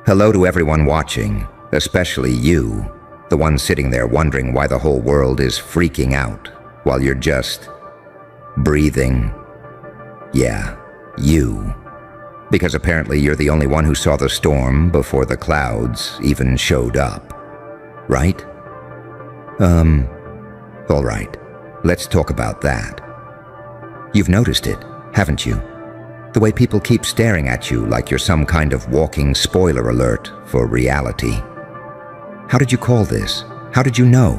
Hello to everyone watching, especially you, the one sitting there wondering why the whole world is freaking out while you're just breathing. Yeah, you. Because apparently you're the only one who saw the storm before the clouds even showed up. Right? All right. Let's talk about that. You've noticed it, haven't you? The way people keep staring at you like you're some kind of walking spoiler alert for reality. How did you call this? How did you know?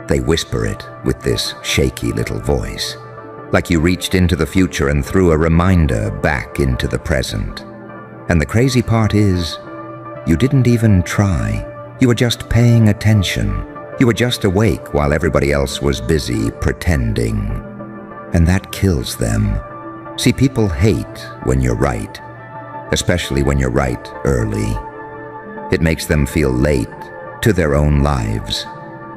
They whisper it with this shaky little voice, like you reached into the future and threw a reminder back into the present. And the crazy part is, you didn't even try. You were just paying attention. You were just awake while everybody else was busy pretending. And that kills them. See, people hate when you're right, especially when you're right early. It makes them feel late to their own lives.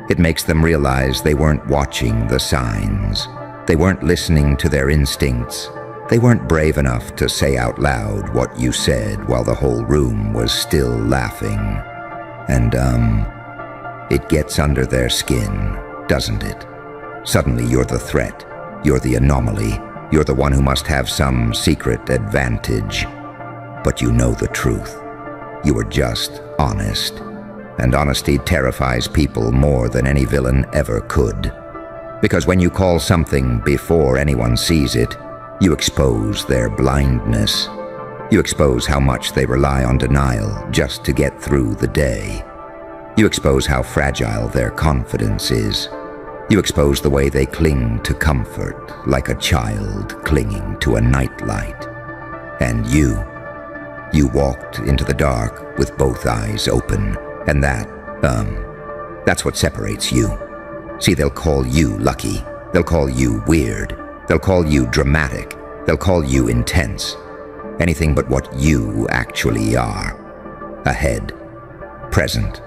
It makes them realize they weren't watching the signs. They weren't listening to their instincts. They weren't brave enough to say out loud what you said while the whole room was still laughing. And, it gets under their skin, doesn't it? Suddenly you're the threat. You're the anomaly. You're the one who must have some secret advantage. But you know the truth. You were just honest. And honesty terrifies people more than any villain ever could. Because when you call something before anyone sees it, you expose their blindness. You expose how much they rely on denial just to get through the day. You expose how fragile their confidence is. You expose the way they cling to comfort, like a child clinging to a nightlight. And you walked into the dark with both eyes open, and that's what separates you. See, they'll call you lucky. They'll call you weird. They'll call you dramatic. They'll call you intense. Anything but what you actually are. Ahead. Present.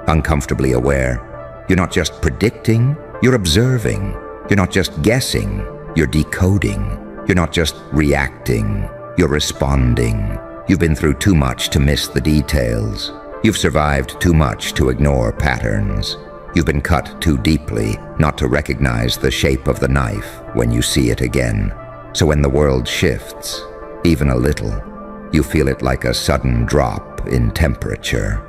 Uncomfortably aware. You're not just predicting, you're observing. You're not just guessing, you're decoding. You're not just reacting, you're responding. You've been through too much to miss the details. You've survived too much to ignore patterns. You've been cut too deeply not to recognize the shape of the knife when you see it again. So when the world shifts, even a little, you feel it like a sudden drop in temperature.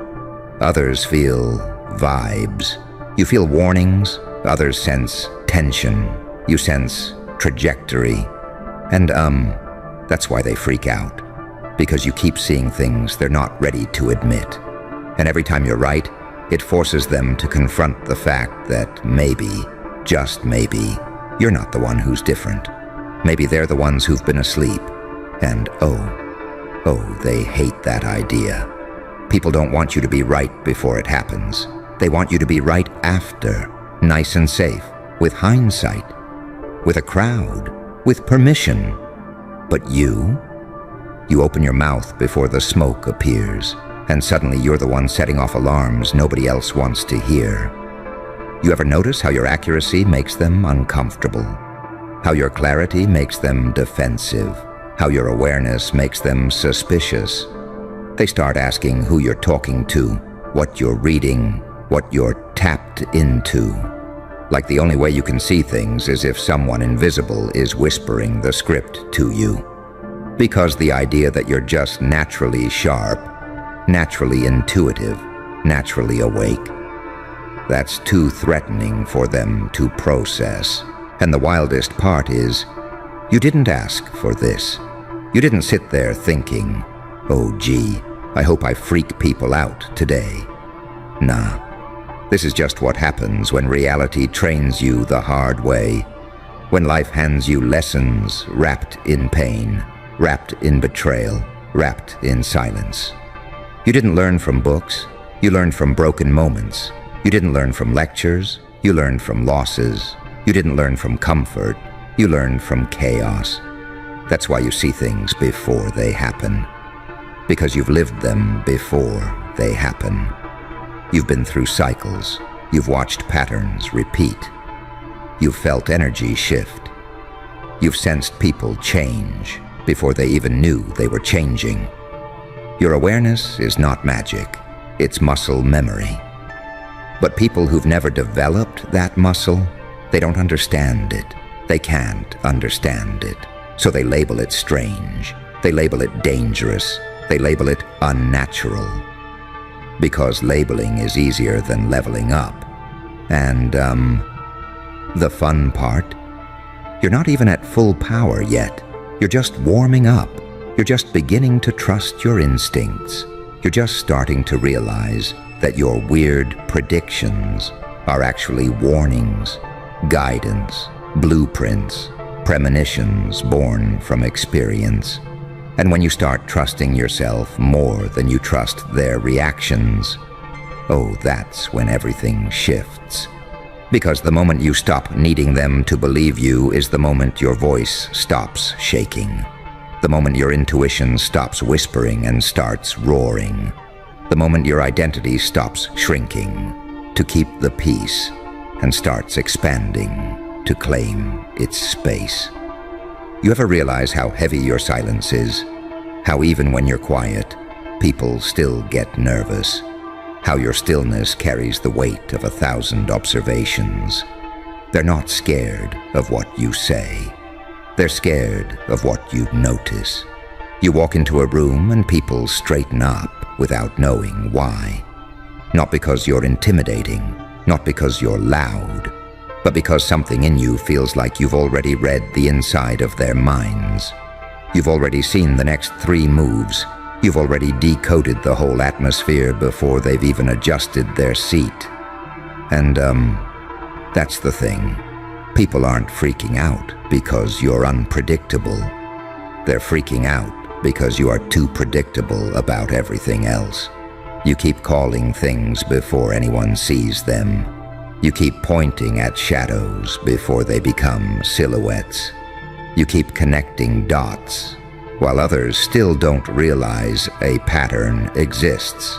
Others feel vibes. You feel warnings, others sense tension. You sense trajectory. And that's why they freak out. Because you keep seeing things they're not ready to admit. And every time you're right, it forces them to confront the fact that maybe, just maybe, you're not the one who's different. Maybe they're the ones who've been asleep. And they hate that idea. People don't want you to be right before it happens. They want you to be right after, nice and safe, with hindsight, with a crowd, with permission. But you open your mouth before the smoke appears, and suddenly you're the one setting off alarms nobody else wants to hear. You ever notice how your accuracy makes them uncomfortable? How your clarity makes them defensive? How your awareness makes them suspicious? They start asking who you're talking to, what you're reading, what you're tapped into. Like the only way you can see things is if someone invisible is whispering the script to you. Because the idea that you're just naturally sharp, naturally intuitive, naturally awake, that's too threatening for them to process. And the wildest part is, you didn't ask for this. You didn't sit there thinking, oh gee, I hope I freak people out today. Nah, this is just what happens when reality trains you the hard way. When life hands you lessons wrapped in pain, wrapped in betrayal, wrapped in silence. You didn't learn from books, you learned from broken moments. You didn't learn from lectures, you learned from losses. You didn't learn from comfort, you learned from chaos. That's why you see things before they happen. Because you've lived them before they happen. You've been through cycles. You've watched patterns repeat. You've felt energy shift. You've sensed people change before they even knew they were changing. Your awareness is not magic, it's muscle memory. But people who've never developed that muscle, they don't understand it. They can't understand it. So they label it strange. They label it dangerous. They label it unnatural. Because labeling is easier than leveling up. And, the fun part? You're not even at full power yet. You're just warming up. You're just beginning to trust your instincts. You're just starting to realize that your weird predictions are actually warnings, guidance, blueprints, premonitions born from experience. And when you start trusting yourself more than you trust their reactions, oh, that's when everything shifts. Because the moment you stop needing them to believe you is the moment your voice stops shaking. The moment your intuition stops whispering and starts roaring. The moment your identity stops shrinking to keep the peace and starts expanding to claim its space. You ever realize how heavy your silence is? How even when you're quiet, people still get nervous? How your stillness carries the weight of 1,000 observations? They're not scared of what you say. They're scared of what you notice. You walk into a room and people straighten up without knowing why. Not because you're intimidating, not because you're loud, but because something in you feels like you've already read the inside of their minds. You've already seen the next 3 moves. You've already decoded the whole atmosphere before they've even adjusted their seat. And, that's the thing. People aren't freaking out because you're unpredictable. They're freaking out because you are too predictable about everything else. You keep calling things before anyone sees them. You keep pointing at shadows before they become silhouettes. You keep connecting dots while others still don't realize a pattern exists.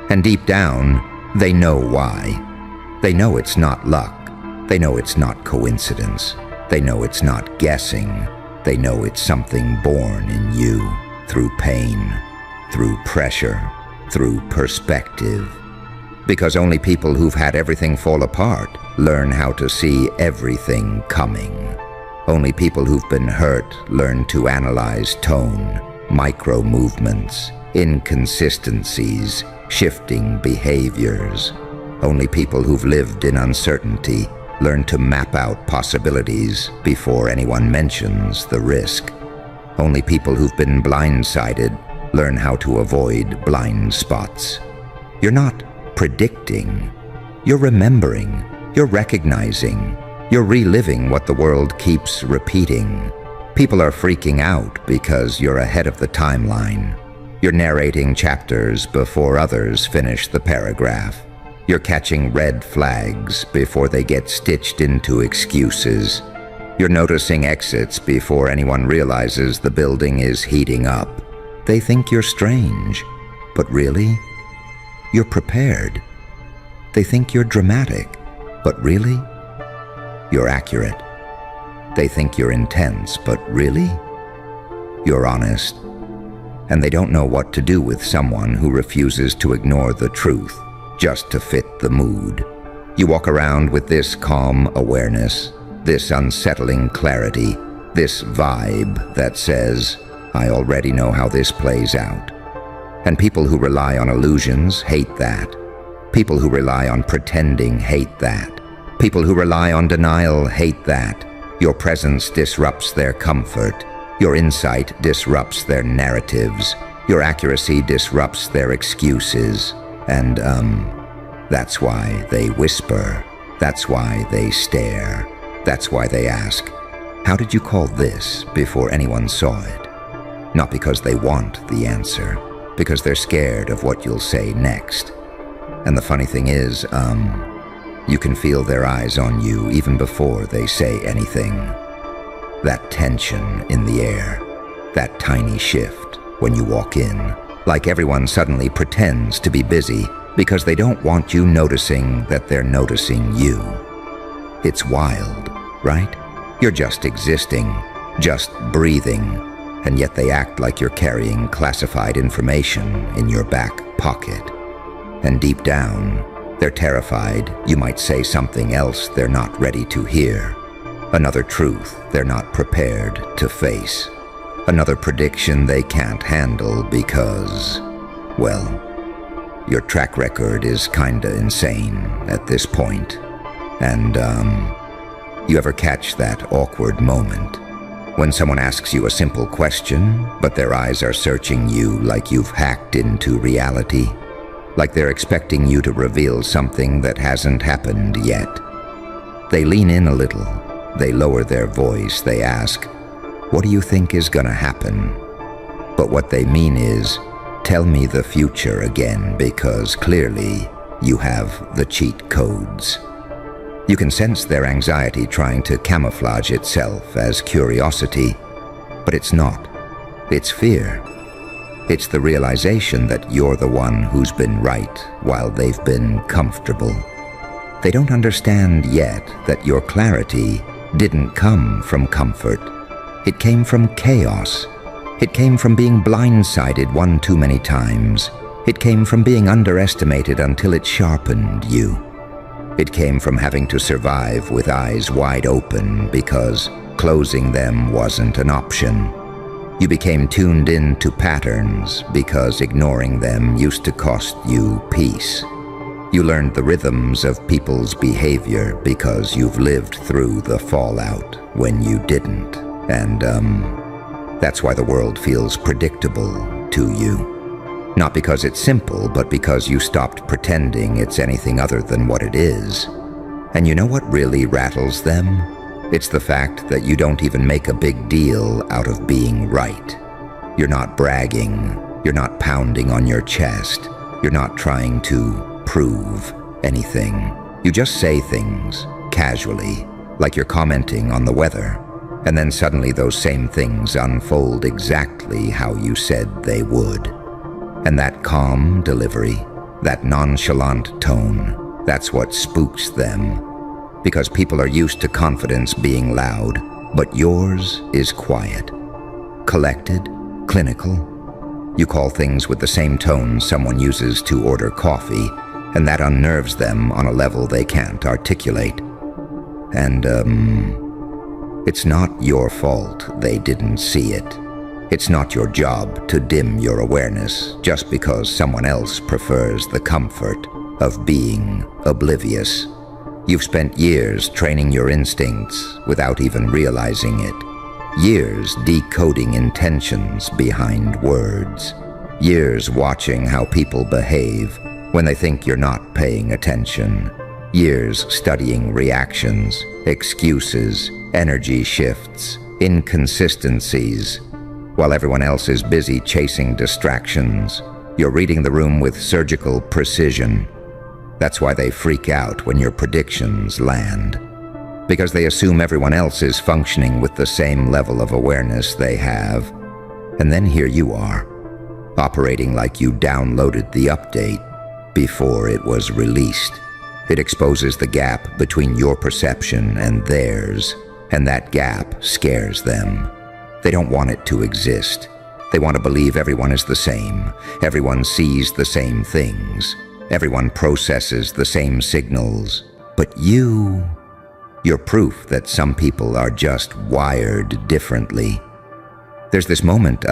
And deep down, they know why. They know it's not luck. They know it's not coincidence. They know it's not guessing. They know it's something born in you through pain, through pressure, through perspective. Because only people who've had everything fall apart learn how to see everything coming. Only people who've been hurt learn to analyze tone, micro movements, inconsistencies, shifting behaviors. Only people who've lived in uncertainty learn to map out possibilities before anyone mentions the risk. Only people who've been blindsided learn how to avoid blind spots. You're not predicting. You're remembering. You're recognizing. You're reliving what the world keeps repeating. People are freaking out because you're ahead of the timeline. You're narrating chapters before others finish the paragraph. You're catching red flags before they get stitched into excuses. You're noticing exits before anyone realizes the building is heating up. They think you're strange, but really, you're prepared. They think you're dramatic, but really, you're accurate. They think you're intense, but really, you're honest. And they don't know what to do with someone who refuses to ignore the truth just to fit the mood. You walk around with this calm awareness, this unsettling clarity, this vibe that says, I already know how this plays out. And people who rely on illusions hate that. People who rely on pretending hate that. People who rely on denial hate that. Your presence disrupts their comfort. Your insight disrupts their narratives. Your accuracy disrupts their excuses. And, that's why they whisper. That's why they stare. That's why they ask, how did you call this before anyone saw it? Not because they want the answer, because they're scared of what you'll say next. And the funny thing is, you can feel their eyes on you even before they say anything. That tension in the air, that tiny shift when you walk in, like everyone suddenly pretends to be busy because they don't want you noticing that they're noticing you. It's wild, right? You're just existing, just breathing, and yet they act like you're carrying classified information in your back pocket. And deep down, they're terrified you might say something else they're not ready to hear, another truth they're not prepared to face, another prediction they can't handle because, well, your track record is kinda insane at this point. And, you ever catch that awkward moment when someone asks you a simple question, but their eyes are searching you like you've hacked into reality? Like they're expecting you to reveal something that hasn't happened yet. They lean in a little, they lower their voice, they ask, "What do you think is gonna happen?" But what they mean is, tell me the future again, because clearly you have the cheat codes. You can sense their anxiety trying to camouflage itself as curiosity, but it's not. It's fear. It's the realization that you're the one who's been right while they've been comfortable. They don't understand yet that your clarity didn't come from comfort. It came from chaos. It came from being blindsided one too many times. It came from being underestimated until it sharpened you. It came from having to survive with eyes wide open because closing them wasn't an option. You became tuned in to patterns because ignoring them used to cost you peace. You learned the rhythms of people's behavior because you've lived through the fallout when you didn't. And, that's why the world feels predictable to you. Not because it's simple, but because you stopped pretending it's anything other than what it is. And you know what really rattles them? It's the fact that you don't even make a big deal out of being right. You're not bragging. You're not pounding on your chest. You're not trying to prove anything. You just say things casually, like you're commenting on the weather. And then suddenly those same things unfold exactly how you said they would. And that calm delivery, that nonchalant tone, that's what spooks them. Because people are used to confidence being loud, but yours is quiet. Collected, clinical. You call things with the same tone someone uses to order coffee, and that unnerves them on a level they can't articulate. And, it's not your fault they didn't see it. It's not your job to dim your awareness just because someone else prefers the comfort of being oblivious. You've spent years training your instincts without even realizing it. Years decoding intentions behind words. Years watching how people behave when they think you're not paying attention. Years studying reactions, excuses, energy shifts, inconsistencies. While everyone else is busy chasing distractions, you're reading the room with surgical precision. That's why they freak out when your predictions land. Because they assume everyone else is functioning with the same level of awareness they have. And then here you are, operating like you downloaded the update before it was released. It exposes the gap between your perception and theirs, and that gap scares them. They don't want it to exist. They want to believe everyone is the same. Everyone sees the same things. Everyone processes the same signals. But you're proof that some people are just wired differently. There's this moment,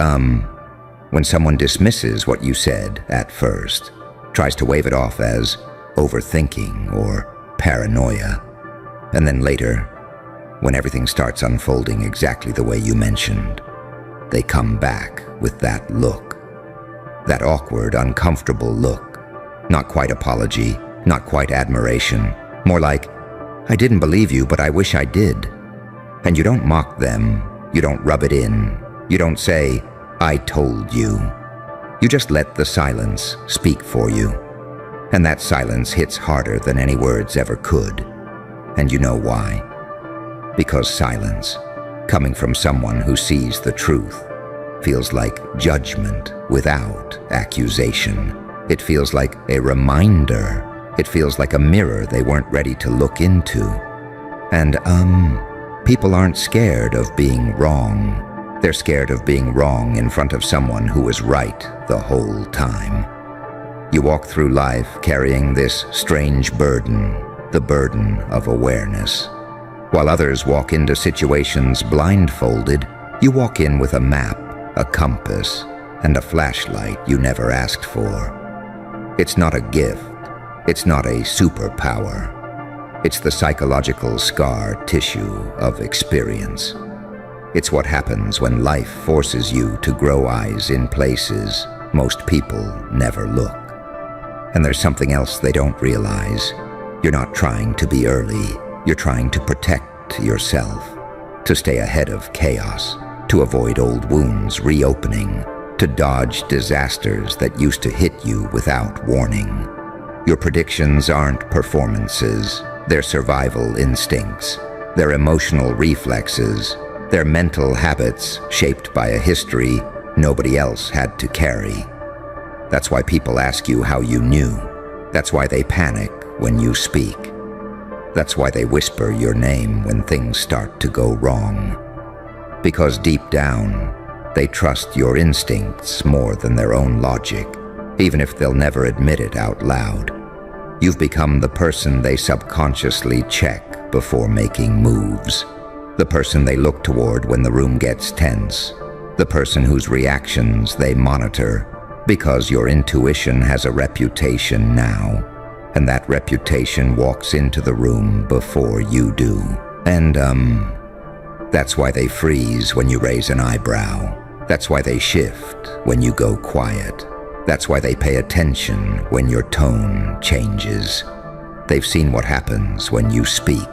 when someone dismisses what you said at first, tries to wave it off as overthinking or paranoia. And then later, when everything starts unfolding exactly the way you mentioned, they come back with that look. That awkward, uncomfortable look. Not quite apology, not quite admiration. More like, I didn't believe you, but I wish I did. And you don't mock them. You don't rub it in. You don't say, I told you. You just let the silence speak for you. And that silence hits harder than any words ever could. And you know why? Because silence, coming from someone who sees the truth, feels like judgment without accusation. It feels like a reminder. It feels like a mirror they weren't ready to look into. And, people aren't scared of being wrong. They're scared of being wrong in front of someone who was right the whole time. You walk through life carrying this strange burden, the burden of awareness. While others walk into situations blindfolded, you walk in with a map, a compass, and a flashlight you never asked for. It's not a gift. It's not a superpower. It's the psychological scar tissue of experience. It's what happens when life forces you to grow eyes in places most people never look. And there's something else they don't realize. You're not trying to be early. You're trying to protect yourself, to stay ahead of chaos, to avoid old wounds reopening, to dodge disasters that used to hit you without warning. Your predictions aren't performances. They're survival instincts. They're emotional reflexes. They're mental habits shaped by a history nobody else had to carry. That's why people ask you how you knew. That's why they panic when you speak. That's why they whisper your name when things start to go wrong. Because deep down, they trust your instincts more than their own logic, even if they'll never admit it out loud. You've become the person they subconsciously check before making moves. The person they look toward when the room gets tense. The person whose reactions they monitor, because your intuition has a reputation now, and that reputation walks into the room before you do. And, that's why they freeze when you raise an eyebrow. That's why they shift when you go quiet. That's why they pay attention when your tone changes. They've seen what happens when you speak.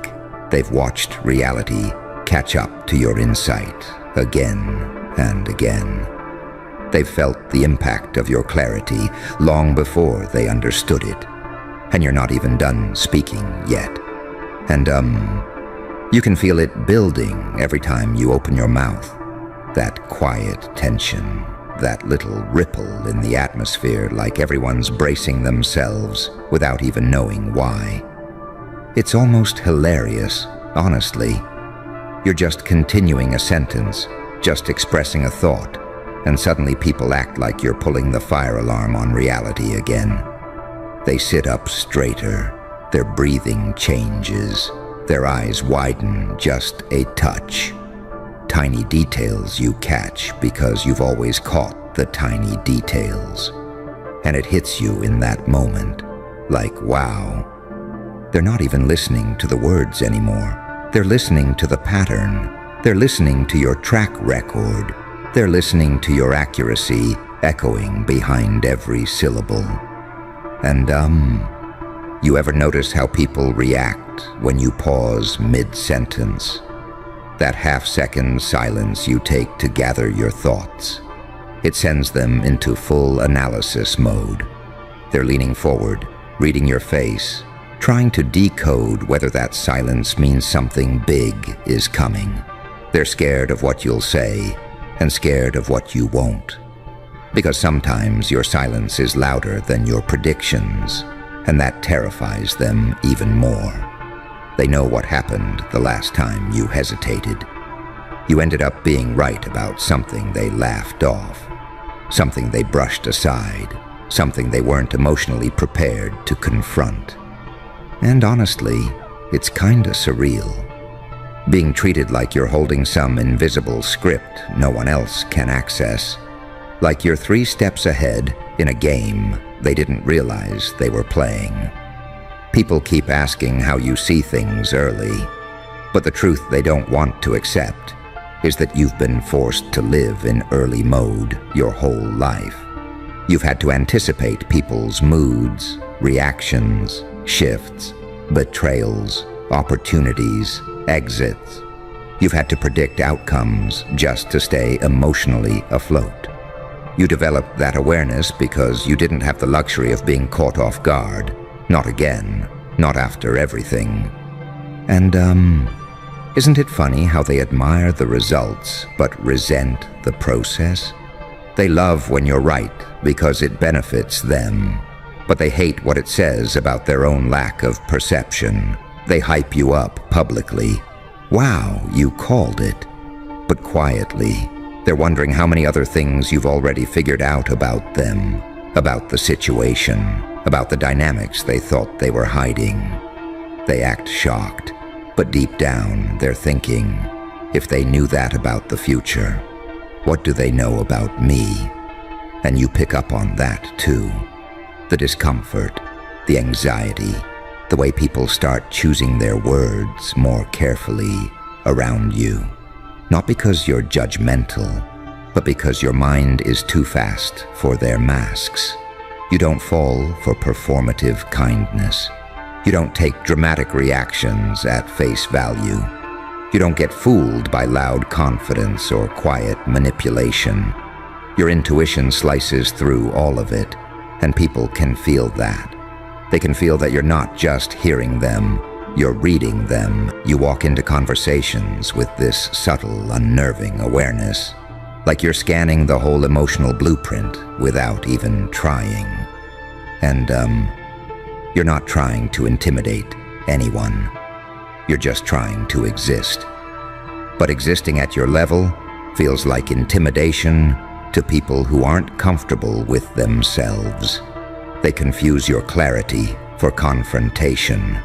They've watched reality catch up to your insight again and again. They've felt the impact of your clarity long before they understood it. And you're not even done speaking yet. And, you can feel it building every time you open your mouth. That quiet tension, that little ripple in the atmosphere, like everyone's bracing themselves without even knowing why. It's almost hilarious, honestly. You're just continuing a sentence, just expressing a thought, and suddenly people act like you're pulling the fire alarm on reality again. They sit up straighter, their breathing changes, their eyes widen just a touch. Tiny details you catch because you've always caught the tiny details. And it hits you in that moment, like, wow. They're not even listening to the words anymore. They're listening to the pattern. They're listening to your track record. They're listening to your accuracy echoing behind every syllable. And, you ever notice how people react when you pause mid-sentence? That half-second silence you take to gather your thoughts. It sends them into full analysis mode. They're leaning forward, reading your face, trying to decode whether that silence means something big is coming. They're scared of what you'll say and scared of what you won't. Because sometimes your silence is louder than your predictions, and that terrifies them even more. They know what happened the last time you hesitated. You ended up being right about something they laughed off, something they brushed aside, something they weren't emotionally prepared to confront. And honestly, it's kinda surreal. Being treated like you're holding some invisible script no one else can access. Like you're 3 steps ahead in a game they didn't realize they were playing. People keep asking how you see things early, but the truth they don't want to accept is that you've been forced to live in early mode your whole life. You've had to anticipate people's moods, reactions, shifts, betrayals, opportunities, exits. You've had to predict outcomes just to stay emotionally afloat. You developed that awareness because you didn't have the luxury of being caught off guard. Not again. Not after everything. And, isn't it funny how they admire the results but resent the process? They love when you're right because it benefits them, but they hate what it says about their own lack of perception. They hype you up publicly. Wow, you called it. But quietly, They're wondering how many other things you've already figured out about them, about the situation, about the dynamics they thought they were hiding. They act shocked, but deep down they're thinking, if they knew that about the future, what do they know about me? And you pick up on that too. The discomfort, the anxiety, the way people start choosing their words more carefully around you. Not because you're judgmental, but because your mind is too fast for their masks. You don't fall for performative kindness. You don't take dramatic reactions at face value. You don't get fooled by loud confidence or quiet manipulation. Your intuition slices through all of it, and people can feel that. They can feel that you're not just hearing them, you're reading them. You walk into conversations with this subtle, unnerving awareness, like you're scanning the whole emotional blueprint without even trying. And, you're not trying to intimidate anyone. You're just trying to exist. But existing at your level feels like intimidation to people who aren't comfortable with themselves. They confuse your clarity for confrontation.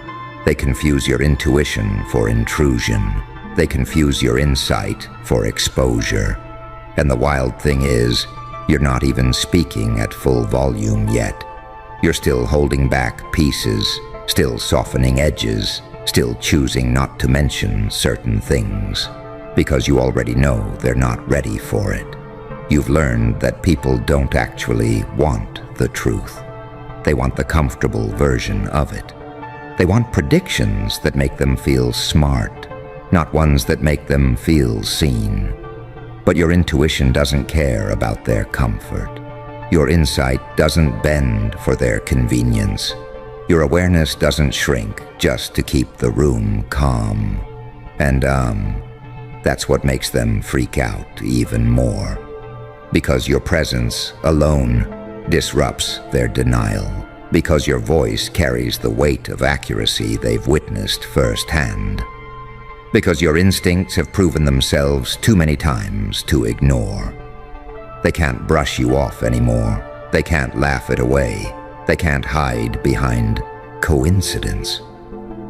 They confuse your intuition for intrusion. They confuse your insight for exposure. And the wild thing is, you're not even speaking at full volume yet. You're still holding back pieces, still softening edges, still choosing not to mention certain things, because you already know they're not ready for it. You've learned that people don't actually want the truth. They want the comfortable version of it. They want predictions that make them feel smart, not ones that make them feel seen. But your intuition doesn't care about their comfort. Your insight doesn't bend for their convenience. Your awareness doesn't shrink just to keep the room calm. And, that's what makes them freak out even more. Because your presence alone disrupts their denial. Because your voice carries the weight of accuracy they've witnessed firsthand. Because your instincts have proven themselves too many times to ignore. They can't brush you off anymore. They can't laugh it away. They can't hide behind coincidence.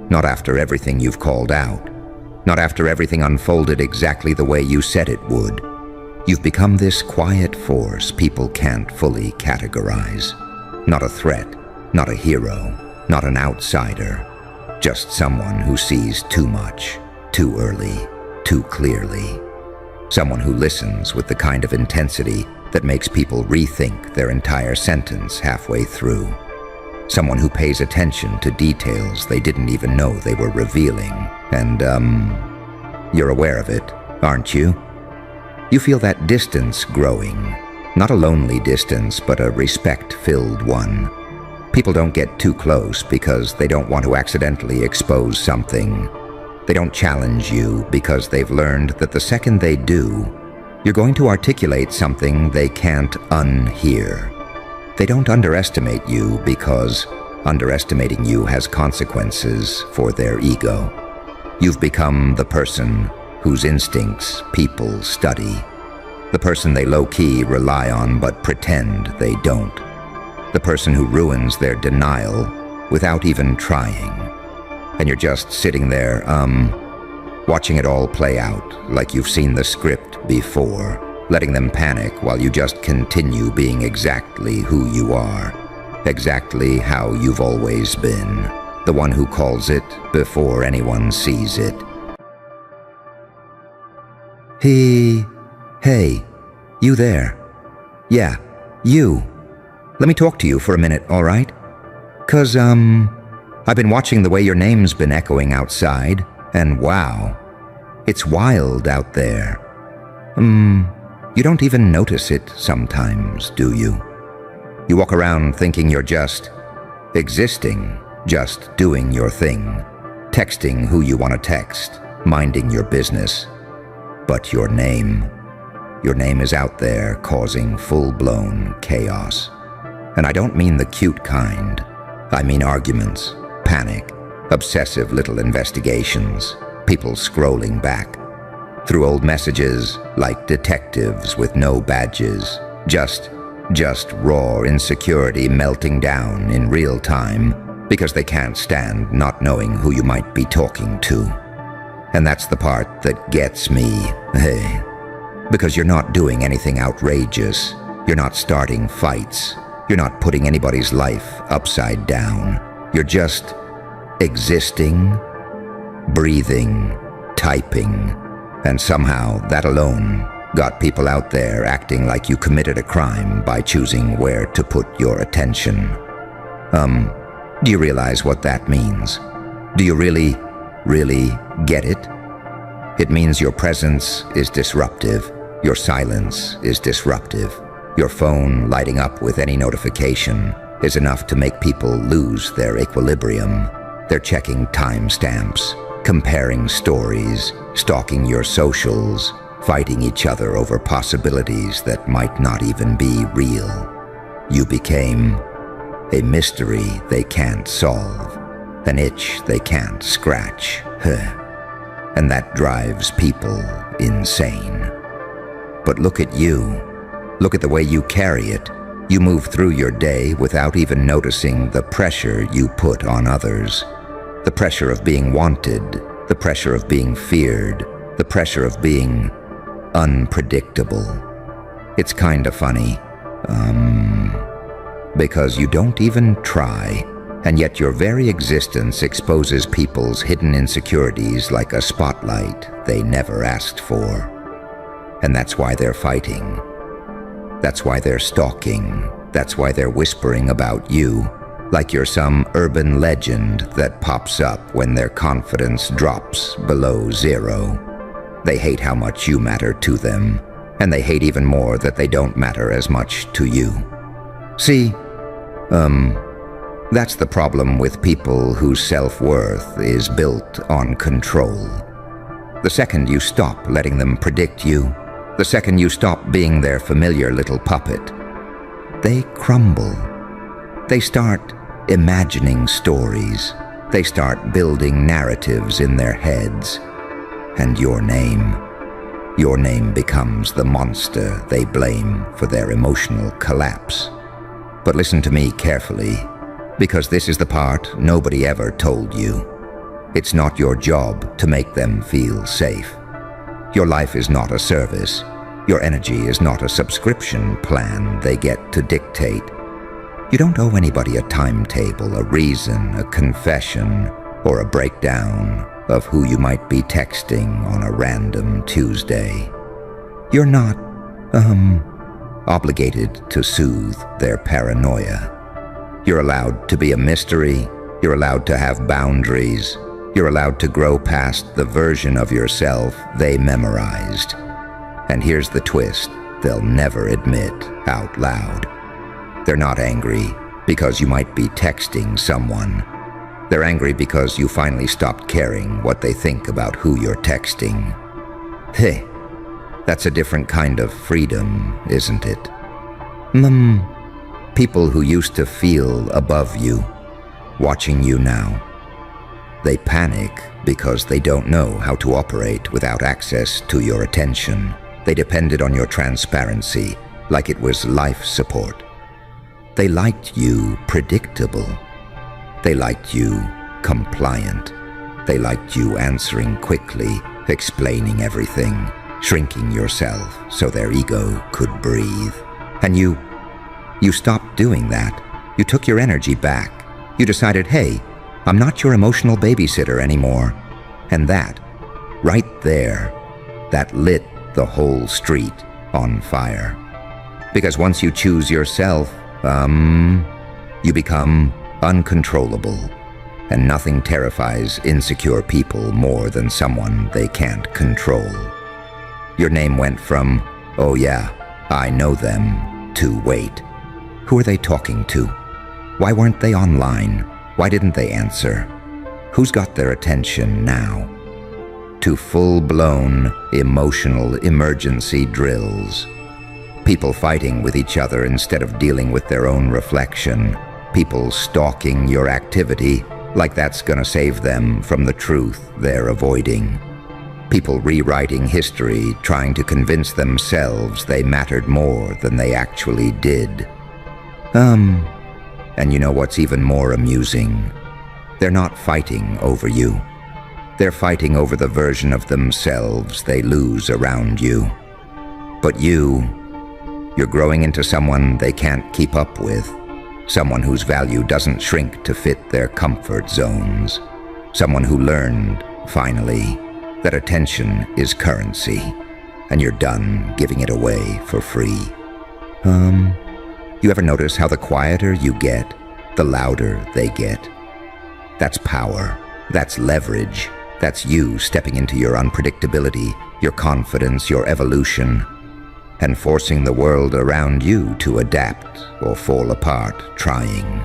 Not after everything you've called out. Not after everything unfolded exactly the way you said it would. You've become this quiet force people can't fully categorize. Not a threat, not a hero, not an outsider. Just someone who sees too much, too early, too clearly. Someone who listens with the kind of intensity that makes people rethink their entire sentence halfway through. Someone who pays attention to details they didn't even know they were revealing. And, you're aware of it, aren't you? You feel that distance growing. Not a lonely distance, but a respect-filled one. People don't get too close because they don't want to accidentally expose something. They don't challenge you because they've learned that the second they do, you're going to articulate something they can't unhear. They don't underestimate you because underestimating you has consequences for their ego. You've become the person whose instincts people study. The person they low-key rely on but pretend they don't. The person who ruins their denial without even trying. And you're just sitting there, watching it all play out like you've seen the script before, letting them panic while you just continue being exactly who you are, exactly how you've always been, the one who calls it before anyone sees it. Hey, you there? Yeah, you. Let me talk to you for a minute, all right? 'Cause, I've been watching the way your name's been echoing outside, and wow, it's wild out there. You don't even notice it sometimes, do you? You walk around thinking you're just existing, just doing your thing, texting who you want to text, minding your business. But your name is out there causing full-blown chaos. And I don't mean the cute kind. I mean arguments, panic, obsessive little investigations, people scrolling back. through old messages like detectives with no badges, just raw insecurity melting down in real time because they can't stand not knowing who you might be talking to. And that's the part that gets me, hey, because you're not doing anything outrageous, you're not starting fights, you're not putting anybody's life upside down, you're just existing, breathing, typing, and somehow that alone got people out there acting like you committed a crime by choosing where to put your attention. Do you realize what that means? Do you really get it? It means your presence is disruptive, your silence is disruptive. Your phone lighting up with any notification is enough to make people lose their equilibrium. They're checking timestamps, comparing stories, stalking your socials, fighting each other over possibilities that might not even be real. You became a mystery they can't solve, an itch they can't scratch, and that drives people insane. But look at you. Look at the way you carry it. You move through your day without even noticing the pressure you put on others. The pressure of being wanted, the pressure of being feared, the pressure of being unpredictable. It's kinda funny, because you don't even try, and yet your very existence exposes people's hidden insecurities like a spotlight they never asked for. And that's why they're fighting. That's why they're stalking. That's why they're whispering about you, like you're some urban legend that pops up when their confidence drops below zero. They hate how much you matter to them, and they hate even more that they don't matter as much to you. See, that's the problem with people whose self-worth is built on control. The second you stop letting them predict you, the second you stop being their familiar little puppet, they crumble. They start imagining stories. They start building narratives in their heads. And your name becomes the monster they blame for their emotional collapse. But listen to me carefully, because this is the part nobody ever told you. It's not your job to make them feel safe. Your life is not a service. Your energy is not a subscription plan they get to dictate. You don't owe anybody a timetable, a reason, a confession, or a breakdown of who you might be texting on a random Tuesday. You're not, obligated to soothe their paranoia. You're allowed to be a mystery. You're allowed to have boundaries. You're allowed to grow past the version of yourself they memorized. And here's the twist they'll never admit out loud. They're not angry because you might be texting someone. They're angry because you finally stopped caring what they think about who you're texting. Hey, that's a different kind of freedom, isn't it? People who used to feel above you, watching you now, they panic because they don't know how to operate without access to your attention. They depended on your transparency like it was life support. They liked you predictable. They liked you compliant. They liked you answering quickly, explaining everything, shrinking yourself so their ego could breathe. And you stopped doing that. You took your energy back. You decided, hey, I'm not your emotional babysitter anymore. And that, right there, that lit the whole street on fire. Because once you choose yourself, you become uncontrollable. And nothing terrifies insecure people more than someone they can't control. Your name went from, oh yeah, I know them, to wait. Who are they talking to? Why weren't they online? Why didn't they answer? Who's got their attention now? To full-blown emotional emergency drills. People fighting with each other instead of dealing with their own reflection. People stalking your activity like that's gonna save them from the truth they're avoiding. People rewriting history, trying to convince themselves they mattered more than they actually did. And you know what's even more amusing? They're not fighting over you. They're fighting over the version of themselves they lose around you. But you're growing into someone they can't keep up with, someone whose value doesn't shrink to fit their comfort zones, someone who learned, finally, that attention is currency, and you're done giving it away for free. You ever notice how the quieter you get, the louder they get? That's power. That's leverage. That's you stepping into your unpredictability, your confidence, your evolution, and forcing the world around you to adapt or fall apart trying.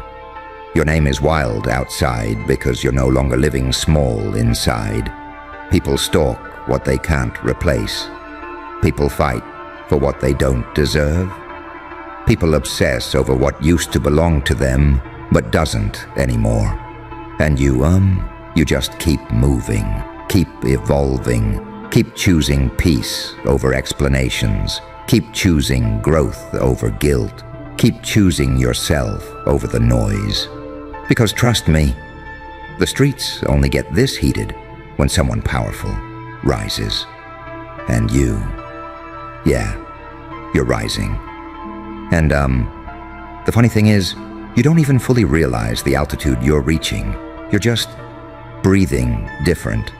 Your name is wild outside because you're no longer living small inside. People stalk what they can't replace. People fight for what they don't deserve. People obsess over what used to belong to them but doesn't anymore. And you just keep moving, keep evolving, keep choosing peace over explanations, keep choosing growth over guilt, keep choosing yourself over the noise. Because trust me, the streets only get this heated when someone powerful rises. And you're rising. And the funny thing is, you don't even fully realize the altitude you're reaching. You're just breathing different,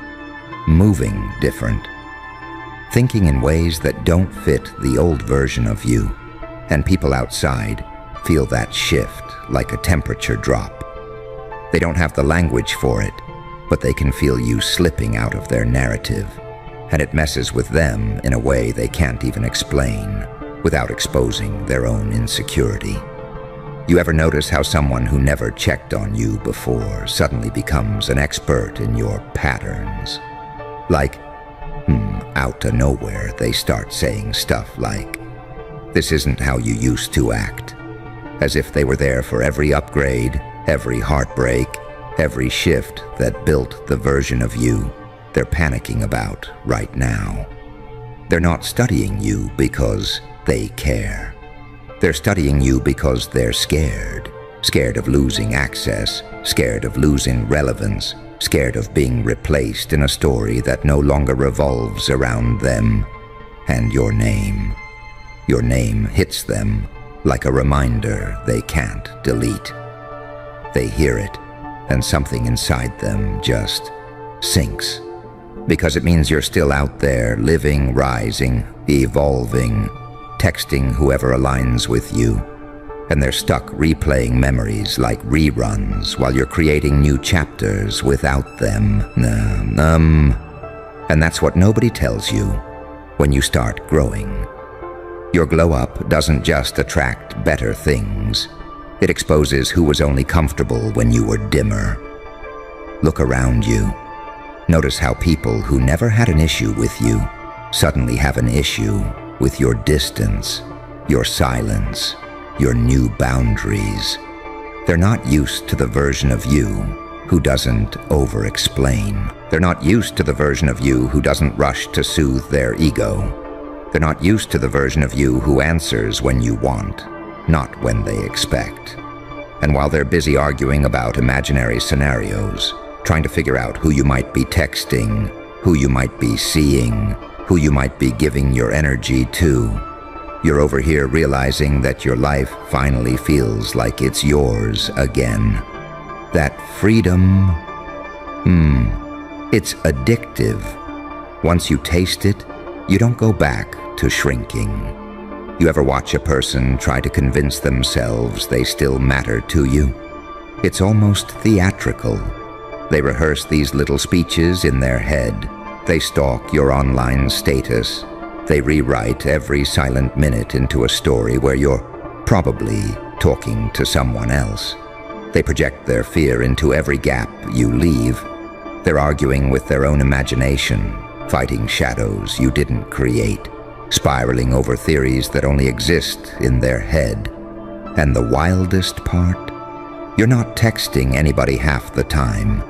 moving different, thinking in ways that don't fit the old version of you. And people outside feel that shift like a temperature drop. They don't have the language for it, but they can feel you slipping out of their narrative, and it messes with them in a way they can't even explain without exposing their own insecurity. You ever notice how someone who never checked on you before suddenly becomes an expert in your patterns? Like, out of nowhere, they start saying stuff like, "This isn't how you used to act," as if they were there for every upgrade, every heartbreak, every shift that built the version of you they're panicking about right now. They're not studying you because they care. They're studying you because they're scared. Scared of losing access, scared of losing relevance, scared of being replaced in a story that no longer revolves around them. And your name hits them like a reminder they can't delete. They hear it, and something inside them just sinks. Because it means you're still out there, living, rising, evolving, texting whoever aligns with you. And they're stuck replaying memories like reruns while you're creating new chapters without them. And that's what nobody tells you when you start growing. Your glow up doesn't just attract better things. It exposes who was only comfortable when you were dimmer. Look around you. Notice how people who never had an issue with you suddenly have an issue with your distance, your silence, your new boundaries. They're not used to the version of you who doesn't over-explain. They're not used to the version of you who doesn't rush to soothe their ego. They're not used to the version of you who answers when you want, not when they expect. And while they're busy arguing about imaginary scenarios, trying to figure out who you might be texting, who you might be seeing, who you might be giving your energy to, you're over here realizing that your life finally feels like it's yours again. That freedom, it's addictive. Once you taste it, you don't go back to shrinking. You ever watch a person try to convince themselves they still matter to you? It's almost theatrical. They rehearse these little speeches in their head. They stalk your online status. They rewrite every silent minute into a story where you're probably talking to someone else. They project their fear into every gap you leave. They're arguing with their own imagination, fighting shadows you didn't create, spiraling over theories that only exist in their head. And the wildest part? You're not texting anybody half the time.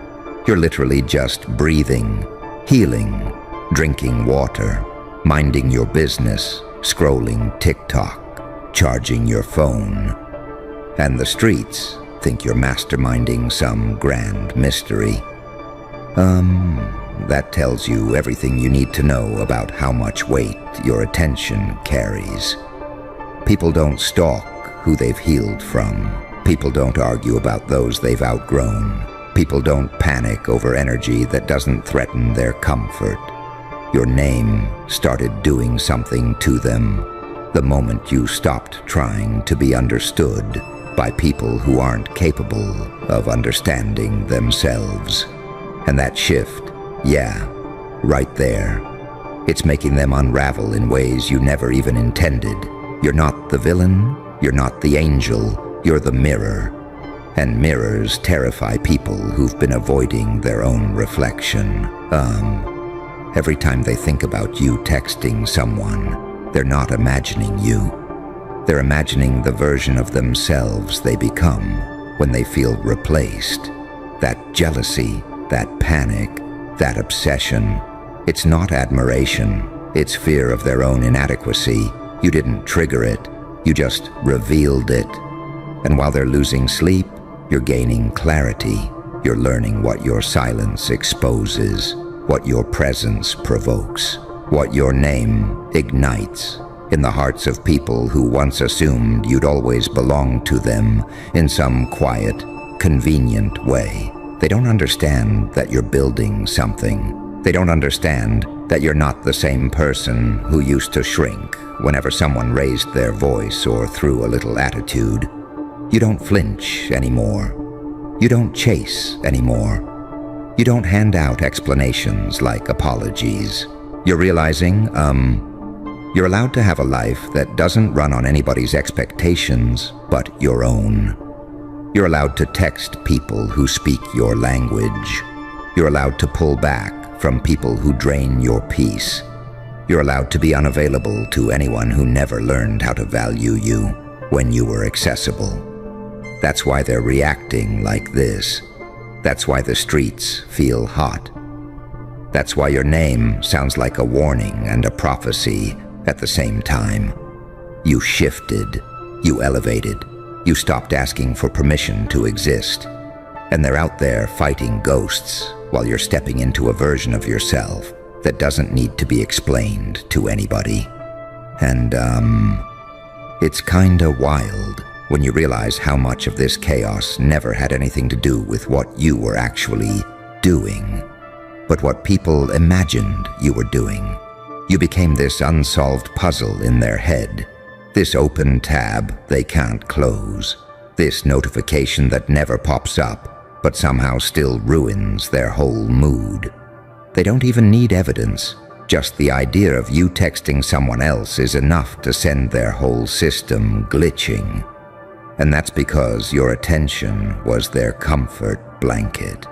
You're literally just breathing, healing, drinking water, minding your business, scrolling TikTok, charging your phone. And the streets think you're masterminding some grand mystery. That tells you everything you need to know about how much weight your attention carries. People don't stalk who they've healed from. People don't argue about those they've outgrown. People don't panic over energy that doesn't threaten their comfort. Your name started doing something to them the moment you stopped trying to be understood by people who aren't capable of understanding themselves. And that shift, right there, it's making them unravel in ways you never even intended. You're not the villain, you're not the angel, you're the mirror. And mirrors terrify people who've been avoiding their own reflection. Every time they think about you texting someone, they're not imagining you. They're imagining the version of themselves they become when they feel replaced. That jealousy, that panic, that obsession, it's not admiration, it's fear of their own inadequacy. You didn't trigger it, you just revealed it. And while they're losing sleep, you're gaining clarity. You're learning what your silence exposes, what your presence provokes, what your name ignites in the hearts of people who once assumed you'd always belong to them in some quiet, convenient way. They don't understand that you're building something. They don't understand that you're not the same person who used to shrink whenever someone raised their voice or threw a little attitude. You don't flinch anymore. You don't chase anymore. You don't hand out explanations like apologies. You're realizing, you're allowed to have a life that doesn't run on anybody's expectations but your own. You're allowed to text people who speak your language. You're allowed to pull back from people who drain your peace. You're allowed to be unavailable to anyone who never learned how to value you when you were accessible. That's why they're reacting like this. That's why the streets feel hot. That's why your name sounds like a warning and a prophecy at the same time. You shifted. You elevated. You stopped asking for permission to exist. And they're out there fighting ghosts while you're stepping into a version of yourself that doesn't need to be explained to anybody. And, it's kinda wild when you realize how much of this chaos never had anything to do with what you were actually doing, but what people imagined you were doing. You became this unsolved puzzle in their head, this open tab they can't close, this notification that never pops up, but somehow still ruins their whole mood. They don't even need evidence. Just the idea of you texting someone else is enough to send their whole system glitching. And that's because your attention was their comfort blanket.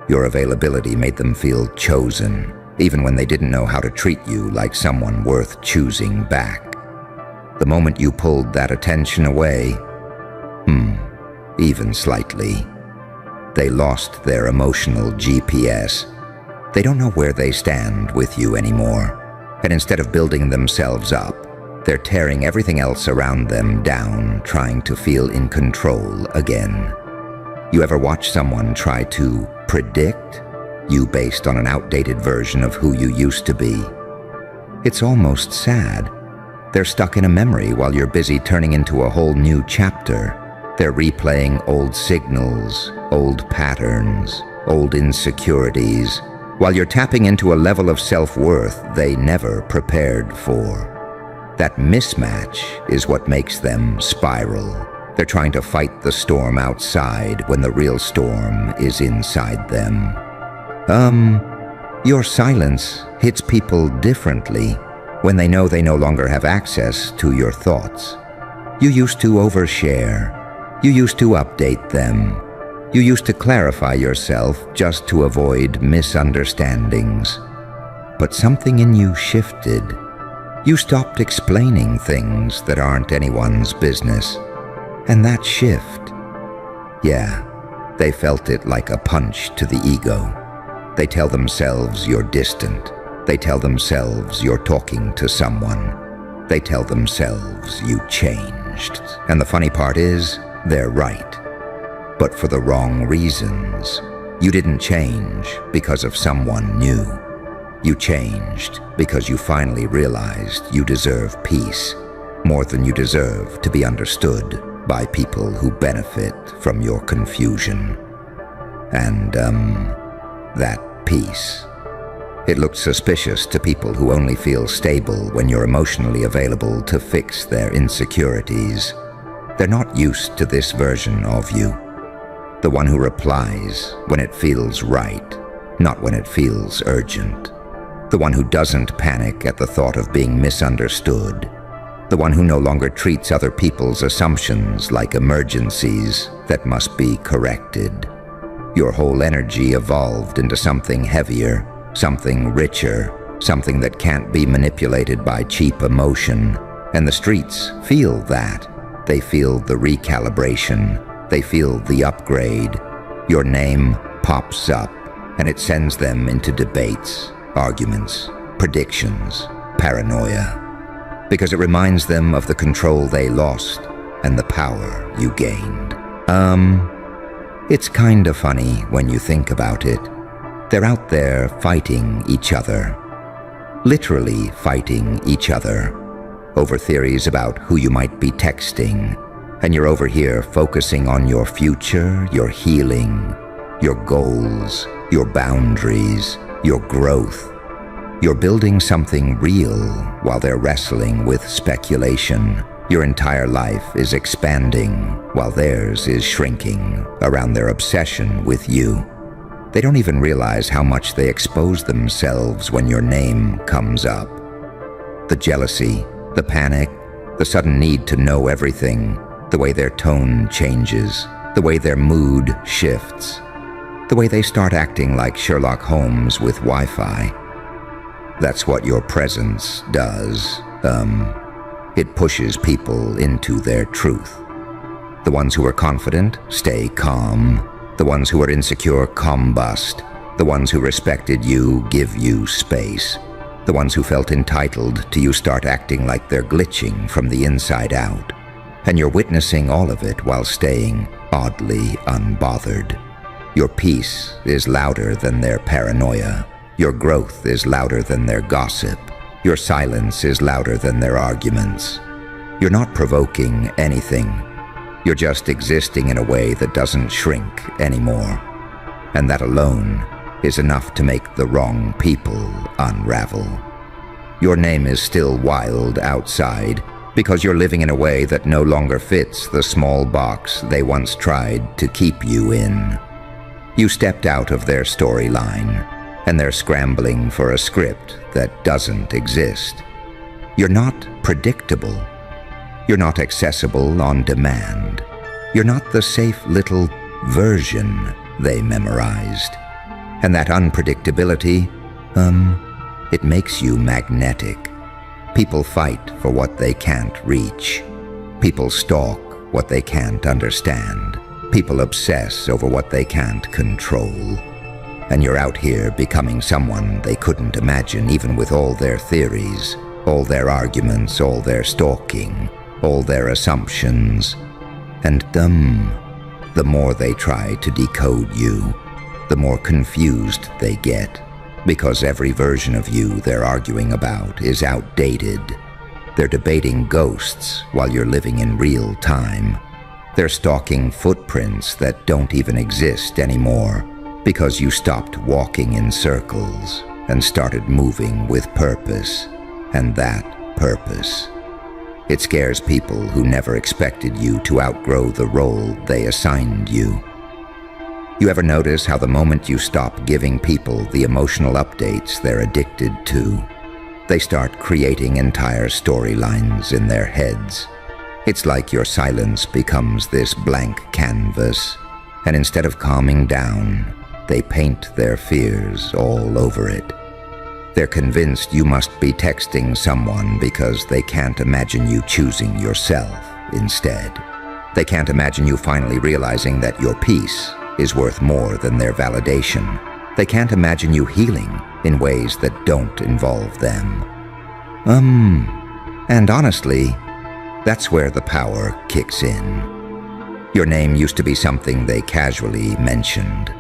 Your availability made them feel chosen, even when they didn't know how to treat you like someone worth choosing back. The moment you pulled that attention away, even slightly, they lost their emotional GPS. They don't know where they stand with you anymore. And instead of building themselves up, they're tearing everything else around them down, trying to feel in control again. You ever watch someone try to predict you based on an outdated version of who you used to be? It's almost sad. They're stuck in a memory while you're busy turning into a whole new chapter. They're replaying old signals, old patterns, old insecurities, while you're tapping into a level of self-worth they never prepared for. That mismatch is what makes them spiral. They're trying to fight the storm outside when the real storm is inside them. Your silence hits people differently when they know they no longer have access to your thoughts. You used to overshare. You used to update them. You used to clarify yourself just to avoid misunderstandings. But something in you shifted. You stopped explaining things that aren't anyone's business. And that shift, they felt it like a punch to the ego. They tell themselves you're distant, They tell themselves you're talking to someone. They tell themselves you changed. And the funny part is, they're right. But for the wrong reasons. You didn't change because of someone new. You changed because you finally realized you deserve peace more than you deserve to be understood by people who benefit from your confusion. And, that peace. It looks suspicious to people who only feel stable when you're emotionally available to fix their insecurities. They're not used to this version of you. The one who replies when it feels right, not when it feels urgent. The one who doesn't panic at the thought of being misunderstood. The one who no longer treats other people's assumptions like emergencies that must be corrected. Your whole energy evolved into something heavier, something richer, something that can't be manipulated by cheap emotion. And the streets feel that. They feel the recalibration. They feel the upgrade. Your name pops up, and it sends them into debates, arguments, predictions, paranoia. Because it reminds them of the control they lost and the power you gained. It's kinda funny when you think about it. They're out there fighting each other. Literally fighting each other. Over theories about who you might be texting. And you're over here focusing on your future, your healing, your goals, your boundaries, your growth. You're building something real while they're wrestling with speculation. Your entire life is expanding while theirs is shrinking around their obsession with you. They don't even realize how much they expose themselves when your name comes up. The jealousy, the panic, the sudden need to know everything, the way their tone changes, the way their mood shifts, the way they start acting like Sherlock Holmes with Wi-Fi. That's what your presence does. It pushes people into their truth. The ones who are confident stay calm. The ones who are insecure combust. The ones who respected you give you space. The ones who felt entitled to you start acting like they're glitching from the inside out. And you're witnessing all of it while staying oddly unbothered. Your peace is louder than their paranoia. Your growth is louder than their gossip. Your silence is louder than their arguments. You're not provoking anything. You're just existing in a way that doesn't shrink anymore. And that alone is enough to make the wrong people unravel. Your name is still wild outside because you're living in a way that no longer fits the small box they once tried to keep you in. You stepped out of their storyline, and they're scrambling for a script that doesn't exist. You're not predictable. You're not accessible on demand. You're not the safe little version they memorized. And that unpredictability, it makes you magnetic. People fight for what they can't reach. People stalk what they can't understand. People obsess over what they can't control. And you're out here becoming someone they couldn't imagine, even with all their theories, all their arguments, all their stalking, all their assumptions. And the more they try to decode you, the more confused they get. Because every version of you they're arguing about is outdated. They're debating ghosts while you're living in real time. They're stalking footprints that don't even exist anymore because you stopped walking in circles and started moving with purpose, and that purpose. It scares people who never expected you to outgrow the role they assigned you. You ever notice how the moment you stop giving people the emotional updates they're addicted to, they start creating entire storylines in their heads? It's like your silence becomes this blank canvas, and instead of calming down, they paint their fears all over it. They're convinced you must be texting someone because they can't imagine you choosing yourself instead. They can't imagine you finally realizing that your peace is worth more than their validation. They can't imagine you healing in ways that don't involve them. And honestly, that's where the power kicks in. Your name used to be something they casually mentioned.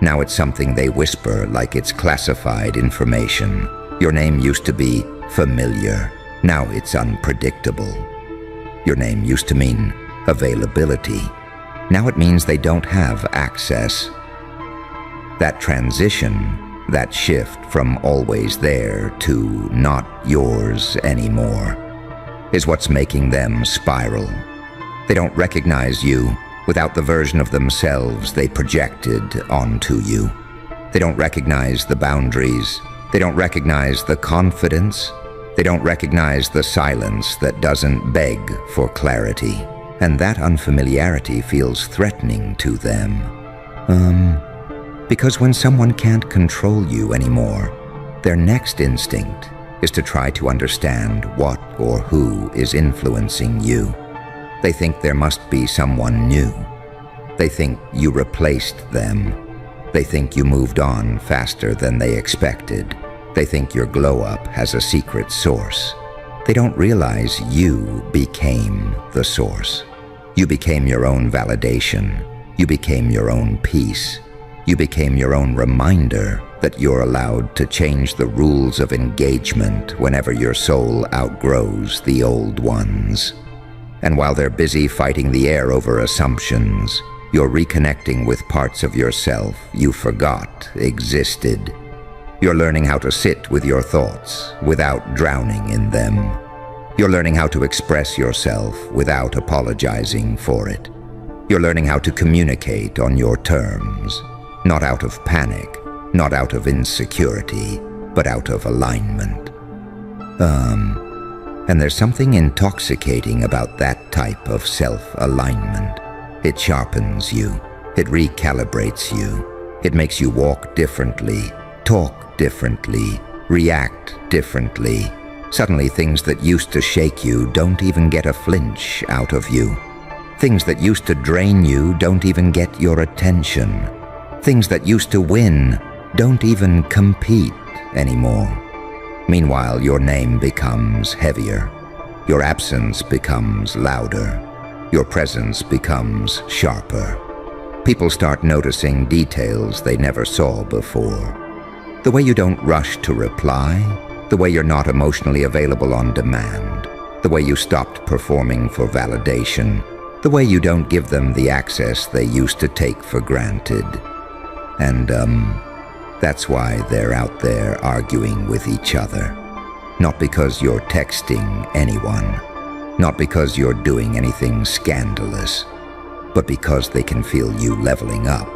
Now it's something they whisper like it's classified information. Your name used to be familiar. Now it's unpredictable. Your name used to mean availability. Now it means they don't have access. That transition, that shift from always there to not yours anymore, is what's making them spiral. They don't recognize you without the version of themselves they projected onto you. They don't recognize the boundaries. They don't recognize the confidence. They don't recognize the silence that doesn't beg for clarity. And that unfamiliarity feels threatening to them. Because when someone can't control you anymore, their next instinct is to try to understand what or who is influencing you. They think there must be someone new. They think you replaced them. They think you moved on faster than they expected. They think your glow-up has a secret source. They don't realize you became the source. You became your own validation. You became your own peace. You became your own reminder that you're allowed to change the rules of engagement whenever your soul outgrows the old ones. And while they're busy fighting the air over assumptions, you're reconnecting with parts of yourself you forgot existed. You're learning how to sit with your thoughts without drowning in them. You're learning how to express yourself without apologizing for it. You're learning how to communicate on your terms, not out of panic, not out of insecurity, but out of alignment. And there's something intoxicating about that type of self-alignment. It sharpens you. It recalibrates you. It makes you walk differently, talk differently, react differently. Suddenly things that used to shake you don't even get a flinch out of you. Things that used to drain you don't even get your attention. Things that used to win don't even compete anymore. Meanwhile, your name becomes heavier. Your absence becomes louder. Your presence becomes sharper. People start noticing details they never saw before. The way you don't rush to reply, the way you're not emotionally available on demand, the way you stopped performing for validation, the way you don't give them the access they used to take for granted. And, that's why they're out there arguing with each other. Not because you're texting anyone, not because you're doing anything scandalous, but because they can feel you leveling up,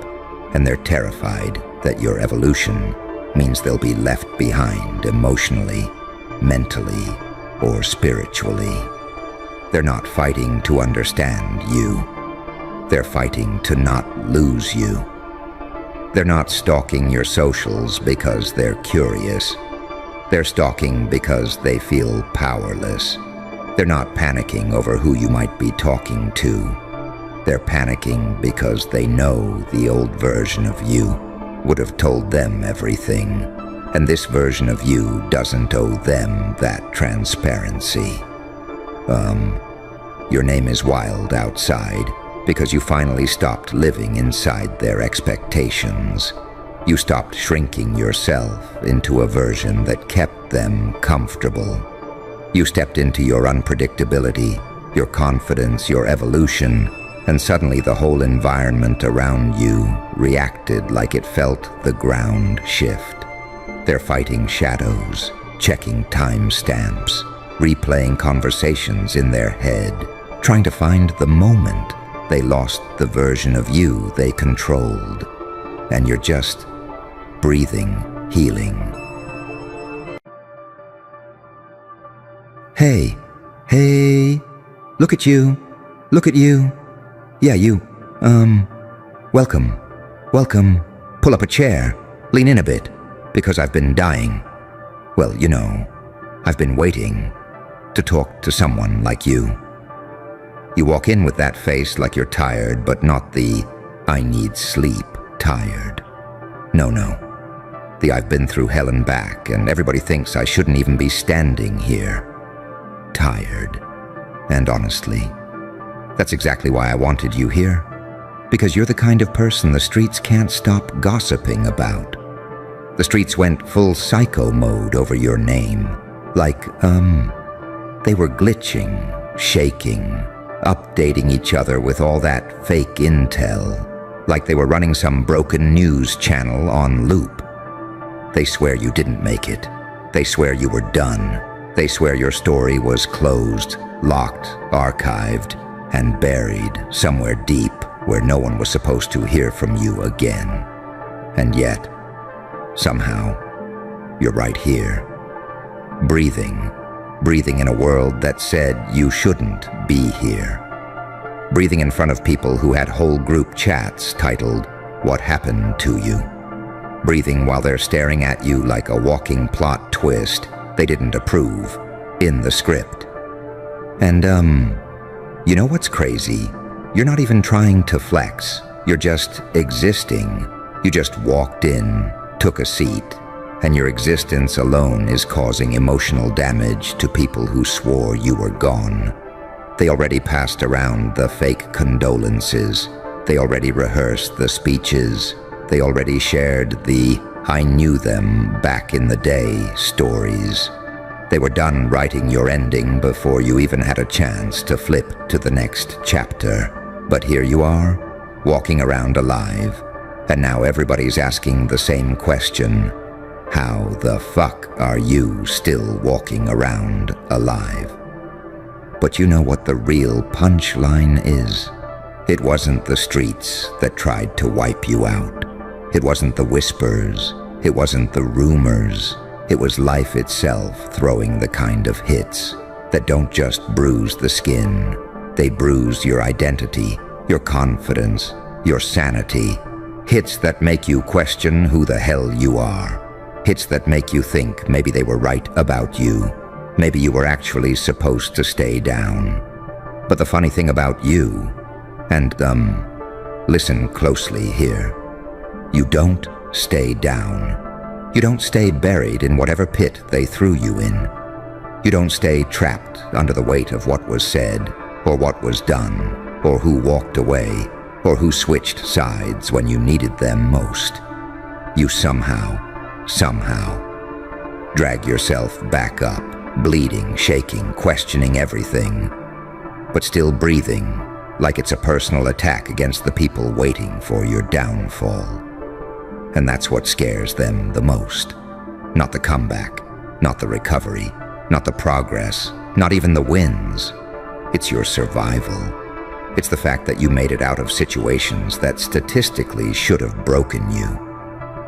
and they're terrified that your evolution means they'll be left behind emotionally, mentally, or spiritually. They're not fighting to understand you. They're fighting to not lose you. They're not stalking your socials because they're curious. They're stalking because they feel powerless. They're not panicking over who you might be talking to. They're panicking because they know the old version of you would have told them everything, and this version of you doesn't owe them that transparency. Your name is wild outside because you finally stopped living inside their expectations. You stopped shrinking yourself into a version that kept them comfortable. You stepped into your unpredictability, your confidence, your evolution, and suddenly the whole environment around you reacted like it felt the ground shift. They're fighting shadows, checking timestamps, replaying conversations in their head, trying to find the moment they lost the version of you they controlled. And you're just breathing, healing. Hey, look at you, Yeah, you, welcome, pull up a chair, lean in a bit, because I've been dying. Well, you know, I've been waiting to talk to someone like you. You walk in with that face like you're tired, but not the I need sleep tired. No. The I've been through hell and back, and everybody thinks I shouldn't even be standing here. Tired. And honestly, that's exactly why I wanted you here. Because you're the kind of person the streets can't stop gossiping about. The streets went full psycho mode over your name. Like, they were glitching, shaking, updating each other with all that fake intel. Like they were running some broken news channel on loop. They swear you didn't make it. They swear you were done. They swear your story was closed, locked, archived, and buried somewhere deep where no one was supposed to hear from you again. And yet, somehow, you're right here. Breathing in a world that said you shouldn't be here. Breathing in front of people who had whole group chats titled, "What Happened to You?" Breathing while they're staring at you like a walking plot twist they didn't approve in the script. And, you know what's crazy? You're not even trying to flex. You're just existing. You just walked in, took a seat, and your existence alone is causing emotional damage to people who swore you were gone. They already passed around the fake condolences. They already rehearsed the speeches. They already shared the "I knew them back in the day" stories. They were done writing your ending before you even had a chance to flip to the next chapter. But here you are, walking around alive, and now everybody's asking the same question. How the fuck are you still walking around alive? But you know what the real punchline is? It wasn't the streets that tried to wipe you out. It wasn't the whispers. It wasn't the rumors. It was life itself throwing the kind of hits that don't just bruise the skin. They bruise your identity, your confidence, your sanity. Hits that make you question who the hell you are. Hits that make you think maybe they were right about you. Maybe you were actually supposed to stay down. But the funny thing about you, and listen closely here, you don't stay down. You don't stay buried in whatever pit they threw you in. You don't stay trapped under the weight of what was said, or what was done, or who walked away, or who switched sides when you needed them most. You somehow drag yourself back up, bleeding, shaking, questioning everything, but still breathing like it's a personal attack against the people waiting for your downfall. And that's what scares them the most. Not the comeback, not the recovery, not the progress, not even the wins. It's your survival. It's the fact that you made it out of situations that statistically should have broken you.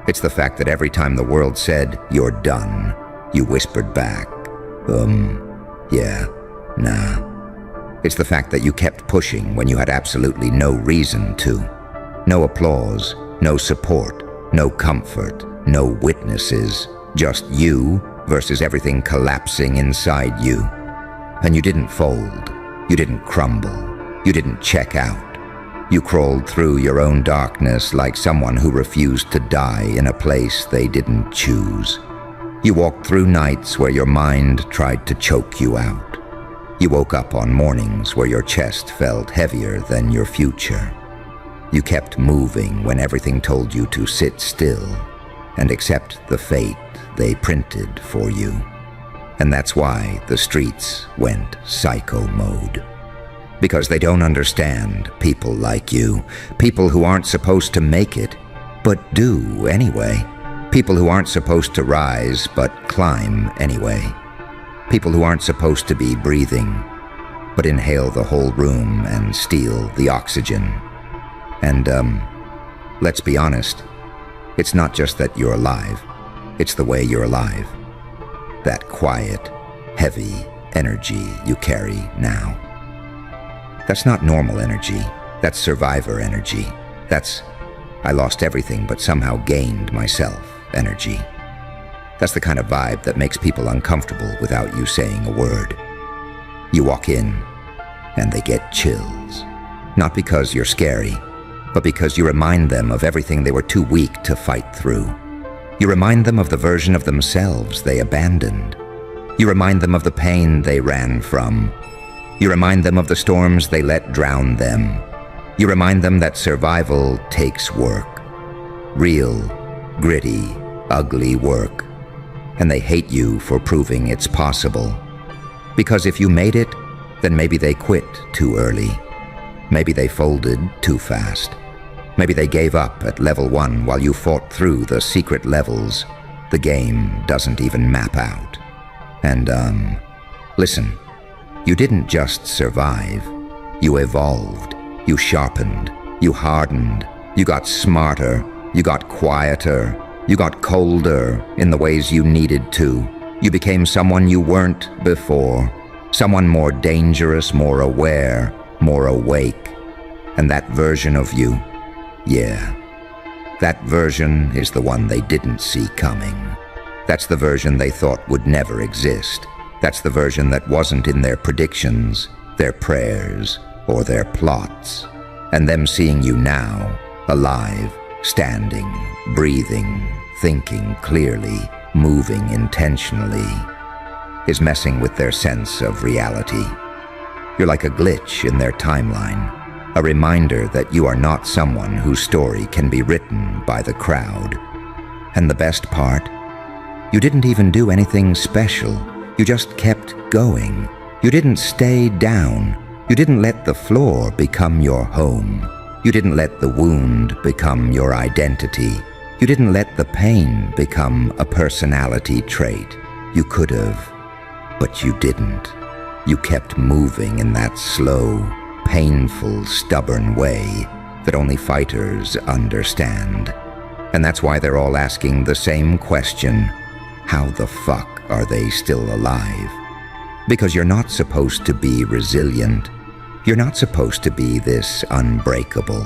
It's the fact that every time the world said, "You're done," you whispered back, yeah, nah. It's the fact that you kept pushing when you had absolutely no reason to. No applause, no support, no comfort, no witnesses, just you versus everything collapsing inside you. And you didn't fold, you didn't crumble, you didn't check out. You crawled through your own darkness like someone who refused to die in a place they didn't choose. You walked through nights where your mind tried to choke you out. You woke up on mornings where your chest felt heavier than your future. You kept moving when everything told you to sit still and accept the fate they printed for you. And that's why the streets went psycho mode. Because they don't understand people like you, people who aren't supposed to make it, but do anyway. People who aren't supposed to rise, but climb anyway. People who aren't supposed to be breathing, but inhale the whole room and steal the oxygen. And, let's be honest, it's not just that you're alive, it's the way you're alive. That quiet, heavy energy you carry now. That's not normal energy, that's survivor energy. That's, I lost everything but somehow gained myself energy. That's the kind of vibe that makes people uncomfortable without you saying a word. You walk in, and they get chills. Not because you're scary, but because you remind them of everything they were too weak to fight through. You remind them of the version of themselves they abandoned. You remind them of the pain they ran from. You remind them of the storms they let drown them. You remind them that survival takes work. Real, gritty, ugly work. And they hate you for proving it's possible. Because if you made it, then maybe they quit too early. Maybe they folded too fast. Maybe they gave up at level 1 while you fought through the secret levels the game doesn't even map out. And, listen, you didn't just survive. You evolved. You sharpened. You hardened. You got smarter. You got quieter. You got colder in the ways you needed to. You became someone you weren't before. Someone more dangerous, more aware, more awake. And that version of you, yeah, that version is the one they didn't see coming. That's the version they thought would never exist. That's the version that wasn't in their predictions, their prayers, or their plots. And them seeing you now, alive, standing, breathing, thinking clearly, moving intentionally, is messing with their sense of reality. You're like a glitch in their timeline, a reminder that you are not someone whose story can be written by the crowd. And the best part? You didn't even do anything special. You just kept going. You didn't stay down. You didn't let the floor become your home. You didn't let the wound become your identity. You didn't let the pain become a personality trait. You could have, but you didn't. You kept moving in that slow, painful, stubborn way that only fighters understand. And that's why they're all asking the same question: how the fuck are they still alive? Because you're not supposed to be resilient. You're not supposed to be this unbreakable.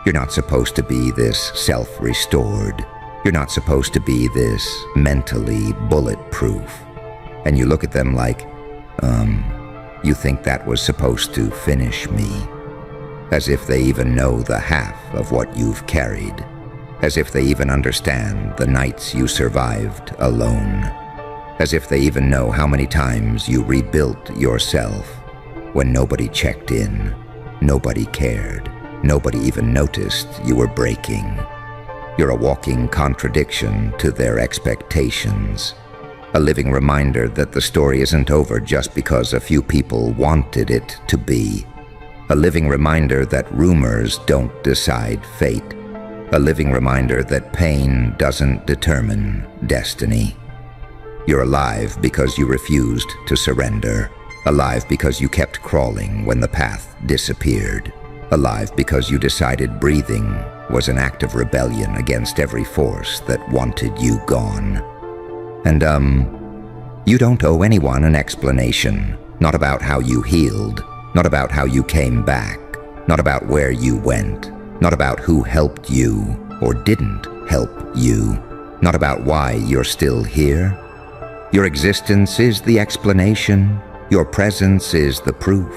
You're not supposed to be this self-restored. You're not supposed to be this mentally bulletproof. And you look at them like, you think that was supposed to finish me? As if they even know the half of what you've carried. As if they even understand the nights you survived alone. As if they even know how many times you rebuilt yourself when nobody checked in, nobody cared, nobody even noticed you were breaking. You're a walking contradiction to their expectations. A living reminder that the story isn't over just because a few people wanted it to be. A living reminder that rumors don't decide fate. A living reminder that pain doesn't determine destiny. You're alive because you refused to surrender. Alive because you kept crawling when the path disappeared. Alive because you decided breathing was an act of rebellion against every force that wanted you gone. And, you don't owe anyone an explanation. Not about how you healed. Not about how you came back. Not about where you went. Not about who helped you or didn't help you. Not about why you're still here. Your existence is the explanation. Your presence is the proof.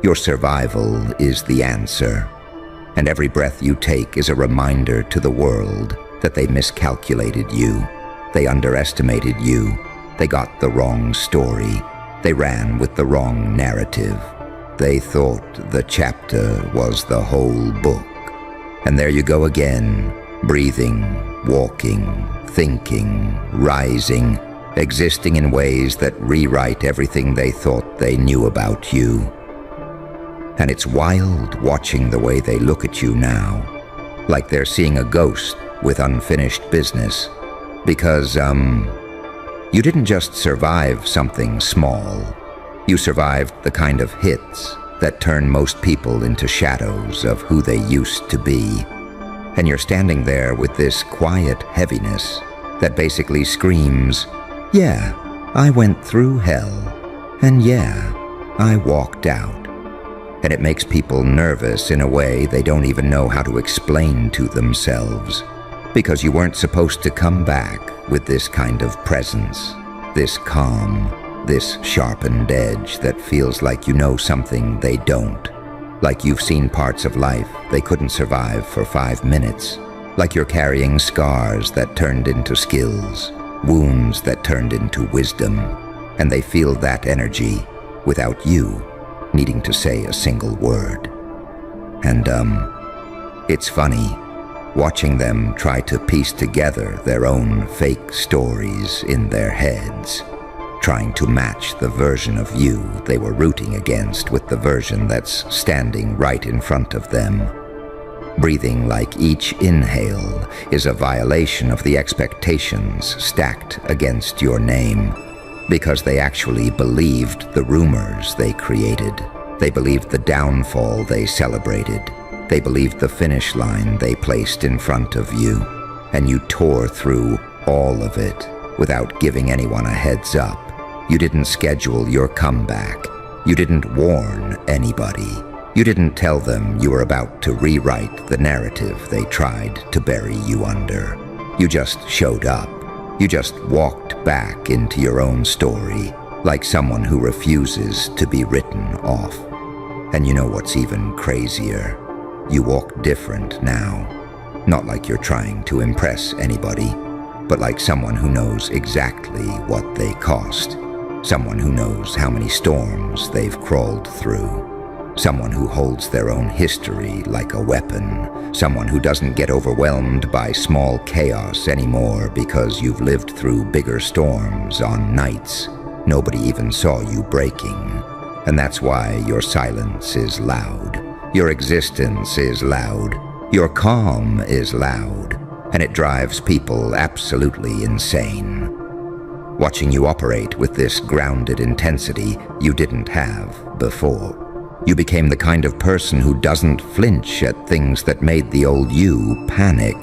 Your survival is the answer. And every breath you take is a reminder to the world that they miscalculated you. They underestimated you. They got the wrong story. They ran with the wrong narrative. They thought the chapter was the whole book. And there you go again, breathing, walking, thinking, rising, existing in ways that rewrite everything they thought they knew about you. And it's wild watching the way they look at you now, like they're seeing a ghost with unfinished business. Because, you didn't just survive something small. You survived the kind of hits that turn most people into shadows of who they used to be. And you're standing there with this quiet heaviness that basically screams, yeah, I went through hell. And yeah, I walked out. And it makes people nervous in a way they don't even know how to explain to themselves. Because you weren't supposed to come back with this kind of presence, this calm, this sharpened edge that feels like you know something they don't. Like you've seen parts of life they couldn't survive for 5 minutes. like you're carrying scars that turned into skills, wounds that turned into wisdom, and they feel that energy without you needing to say a single word. And it's funny watching them try to piece together their own fake stories in their heads, trying to match the version of you they were rooting against with the version that's standing right in front of them. Breathing like each inhale is a violation of the expectations stacked against your name, because they actually believed the rumors they created. They believed the downfall they celebrated. They believed the finish line they placed in front of you, and you tore through all of it without giving anyone a heads up. You didn't schedule your comeback. You didn't warn anybody. You didn't tell them you were about to rewrite the narrative they tried to bury you under. You just showed up. You just walked back into your own story, like someone who refuses to be written off. And you know what's even crazier? You walk different now. Not like you're trying to impress anybody, but like someone who knows exactly what they cost. Someone who knows how many storms they've crawled through. Someone who holds their own history like a weapon. Someone who doesn't get overwhelmed by small chaos anymore because you've lived through bigger storms on nights nobody even saw you breaking. And that's why your silence is loud. Your existence is loud. Your calm is loud. And it drives people absolutely insane. Watching you operate with this grounded intensity you didn't have before. You became the kind of person who doesn't flinch at things that made the old you panic.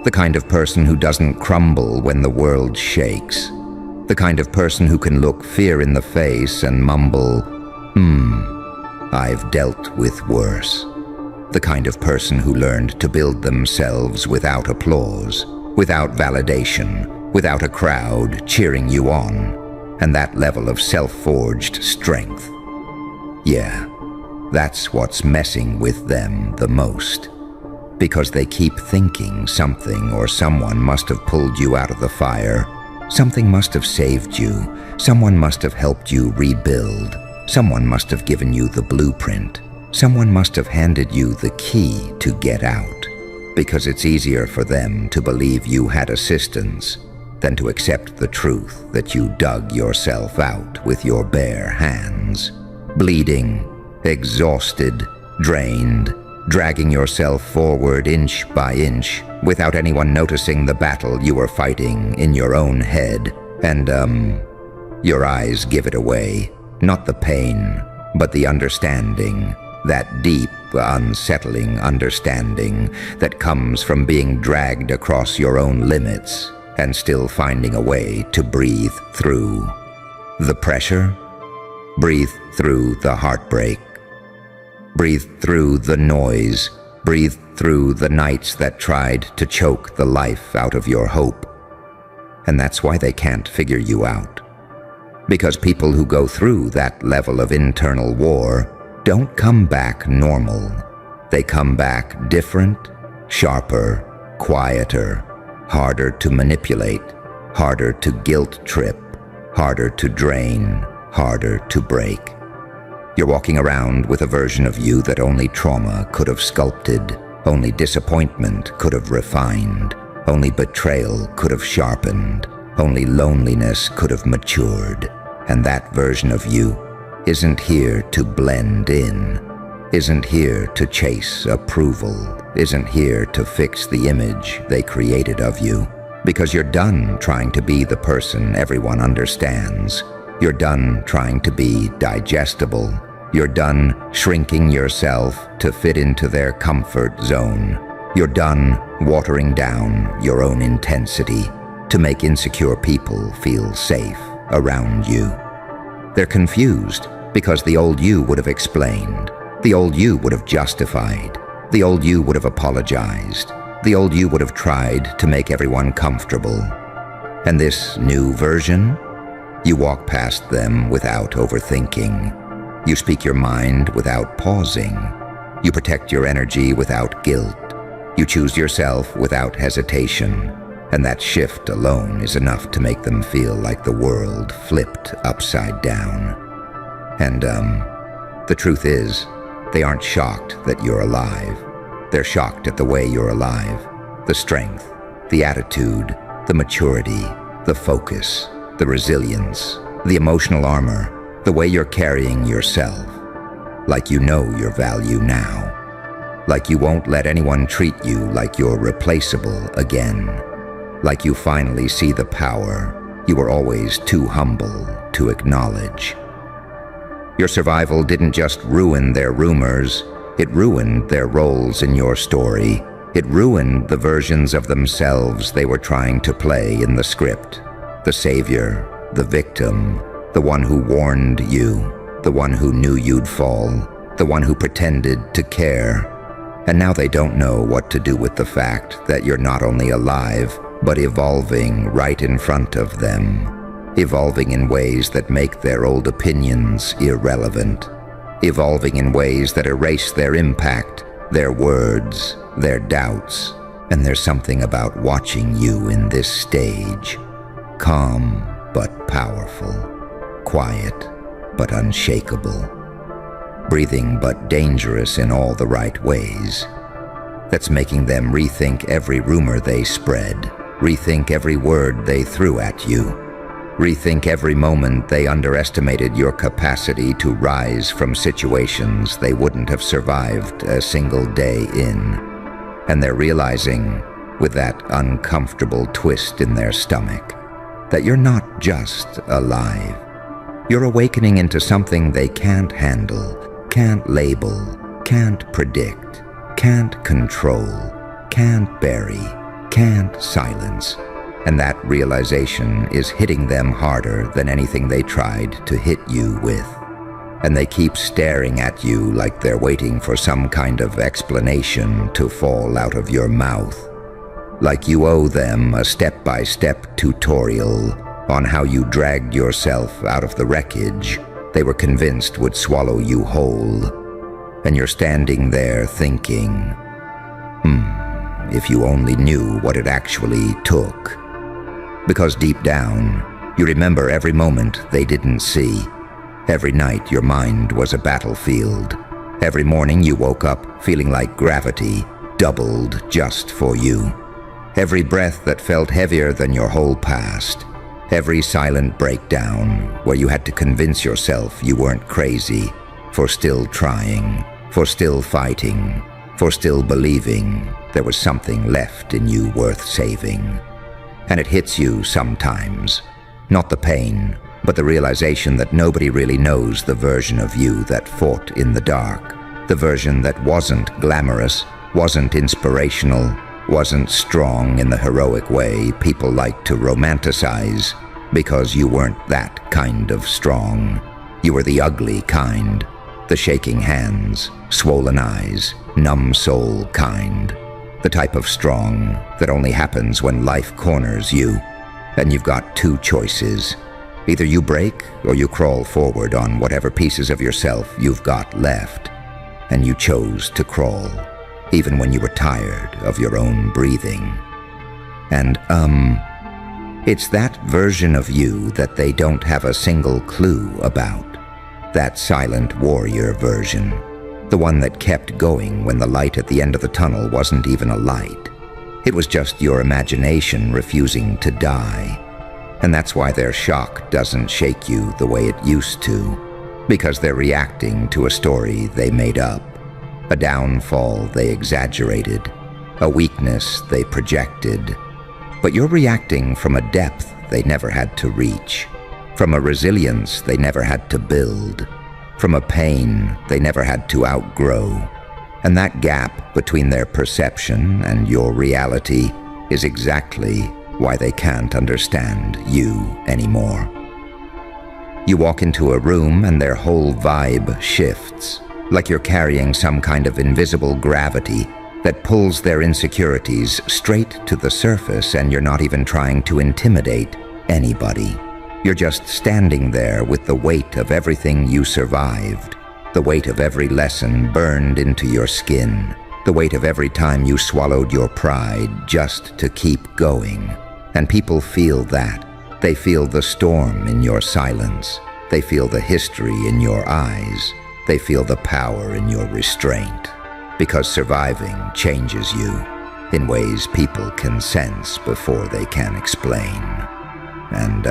The kind of person who doesn't crumble when the world shakes. The kind of person who can look fear in the face and mumble, I've dealt with worse. The kind of person who learned to build themselves without applause, without validation, without a crowd cheering you on, and that level of self-forged strength. Yeah. That's what's messing with them the most. Because they keep thinking something or someone must have pulled you out of the fire. Something must have saved you. Someone must have helped you rebuild. Someone must have given you the blueprint. Someone must have handed you the key to get out. Because it's easier for them to believe you had assistance than to accept the truth that you dug yourself out with your bare hands. Bleeding, exhausted, drained, dragging yourself forward inch by inch without anyone noticing the battle you were fighting in your own head. And, your eyes give it away. Not the pain, but the understanding. That deep, unsettling understanding that comes from being dragged across your own limits and still finding a way to breathe through the pressure, breathe through the heartbreak, breathe through the noise, breathe through the nights that tried to choke the life out of your hope. And that's why they can't figure you out. Because people who go through that level of internal war don't come back normal. They come back different, sharper, quieter, harder to manipulate, harder to guilt trip, harder to drain, harder to break. You're walking around with a version of you that only trauma could have sculpted, only disappointment could have refined, only betrayal could have sharpened, only loneliness could have matured. And that version of you isn't here to blend in, isn't here to chase approval, isn't here to fix the image they created of you, because you're done trying to be the person everyone understands. You're done trying to be digestible. You're done shrinking yourself to fit into their comfort zone. You're done watering down your own intensity to make insecure people feel safe around you. They're confused because the old you would have explained. The old you would have justified. The old you would have apologized. The old you would have tried to make everyone comfortable. And this new version? You walk past them without overthinking. You speak your mind without pausing. You protect your energy without guilt. You choose yourself without hesitation, and that shift alone is enough to make them feel like the world flipped upside down. And, the truth is, they aren't shocked that you're alive. They're shocked at the way you're alive. The strength, the attitude, the maturity, the focus, the resilience, the emotional armor, the way you're carrying yourself. Like you know your value now. Like you won't let anyone treat you like you're replaceable again. Like you finally see the power you were always too humble to acknowledge. Your survival didn't just ruin their rumors, it ruined their roles in your story. It ruined the versions of themselves they were trying to play in the script. The savior, the victim, the one who warned you, the one who knew you'd fall, the one who pretended to care. And now they don't know what to do with the fact that you're not only alive, but evolving right in front of them. Evolving in ways that make their old opinions irrelevant. Evolving in ways that erase their impact, their words, their doubts. And there's something about watching you in this stage. Calm but powerful. Quiet but unshakable. Breathing but dangerous in all the right ways. That's making them rethink every rumor they spread, rethink every word they threw at you, rethink every moment they underestimated your capacity to rise from situations they wouldn't have survived a single day in. And they're realizing, with that uncomfortable twist in their stomach, that you're not just alive. You're awakening into something they can't handle, can't label, can't predict, can't control, can't bury, can't silence. And that realization is hitting them harder than anything they tried to hit you with. And they keep staring at you like they're waiting for some kind of explanation to fall out of your mouth. Like you owe them a step-by-step tutorial on how you dragged yourself out of the wreckage they were convinced would swallow you whole. And you're standing there thinking, if you only knew what it actually took. Because deep down, you remember every moment they didn't see. Every night your mind was a battlefield. Every morning you woke up feeling like gravity doubled just for you. Every breath that felt heavier than your whole past. Every silent breakdown where you had to convince yourself you weren't crazy for still trying, for still fighting, for still believing there was something left in you worth saving. And it hits you sometimes. Not the pain, but the realization that nobody really knows the version of you that fought in the dark. The version that wasn't glamorous, wasn't inspirational, wasn't strong in the heroic way people like to romanticize, because you weren't that kind of strong. You were the ugly kind, the shaking hands, swollen eyes, numb soul kind. The type of strong that only happens when life corners you, and you've got two choices. Either you break or you crawl forward on whatever pieces of yourself you've got left. And you chose to crawl, even when you were tired of your own breathing. And, it's that version of you that they don't have a single clue about. That silent warrior version. The one that kept going when the light at the end of the tunnel wasn't even a light. It was just your imagination refusing to die. And that's why their shock doesn't shake you the way it used to. Because they're reacting to a story they made up. A downfall they exaggerated, a weakness they projected. But you're reacting from a depth they never had to reach, from a resilience they never had to build, from a pain they never had to outgrow. And that gap between their perception and your reality is exactly why they can't understand you anymore. You walk into a room and their whole vibe shifts. Like you're carrying some kind of invisible gravity that pulls their insecurities straight to the surface, and you're not even trying to intimidate anybody. You're just standing there with the weight of everything you survived, the weight of every lesson burned into your skin, The weight of every time you swallowed your pride just to keep going. And people feel that. They feel the storm in your silence. They feel the history in your eyes. They feel the power in your restraint. Because surviving changes you in ways people can sense before they can explain. And,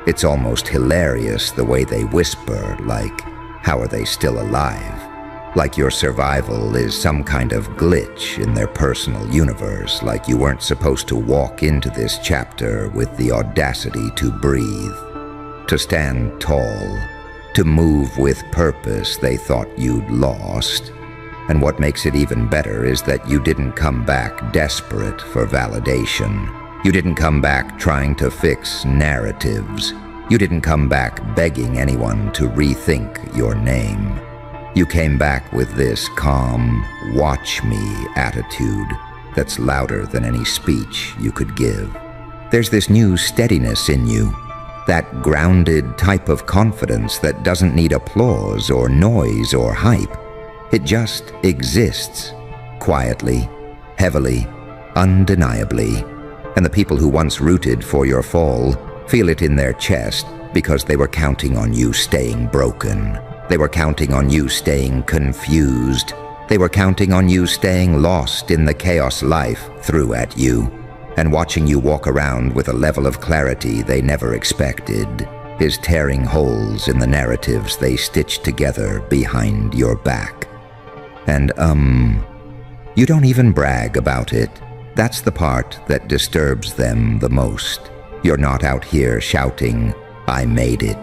it's almost hilarious the way they whisper, like, how are they still alive? Like your survival is some kind of glitch in their personal universe, like you weren't supposed to walk into this chapter with the audacity to breathe, to stand tall, to move with purpose they thought you'd lost. And what makes it even better is that you didn't come back desperate for validation. You didn't come back trying to fix narratives. You didn't come back begging anyone to rethink your name. You came back with this calm, watch me attitude that's louder than any speech you could give. There's this new steadiness in you, that grounded type of confidence that doesn't need applause or noise or hype. It just exists, quietly, heavily, undeniably. And the people who once rooted for your fall feel it in their chest because they were counting on you staying broken. They were counting on you staying confused. They were counting on you staying lost in the chaos life threw at you. And watching you walk around with a level of clarity they never expected is tearing holes in the narratives they stitched together behind your back. And, you don't even brag about it. That's the part that disturbs them the most. You're not out here shouting, I made it.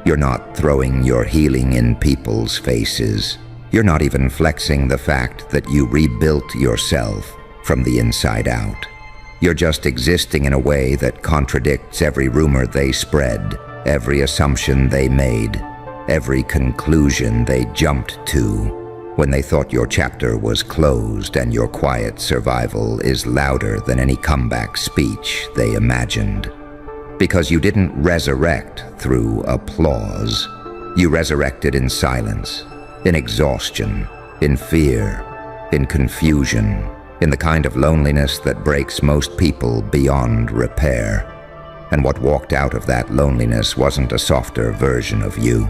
You're not throwing your healing in people's faces. You're not even flexing the fact that you rebuilt yourself from the inside out. You're just existing in a way that contradicts every rumor they spread, every assumption they made, every conclusion they jumped to when they thought your chapter was closed and your quiet survival is louder than any comeback speech they imagined. Because you didn't resurrect through applause. You resurrected in silence, in exhaustion, in fear, in confusion, in the kind of loneliness that breaks most people beyond repair. And what walked out of that loneliness wasn't a softer version of you.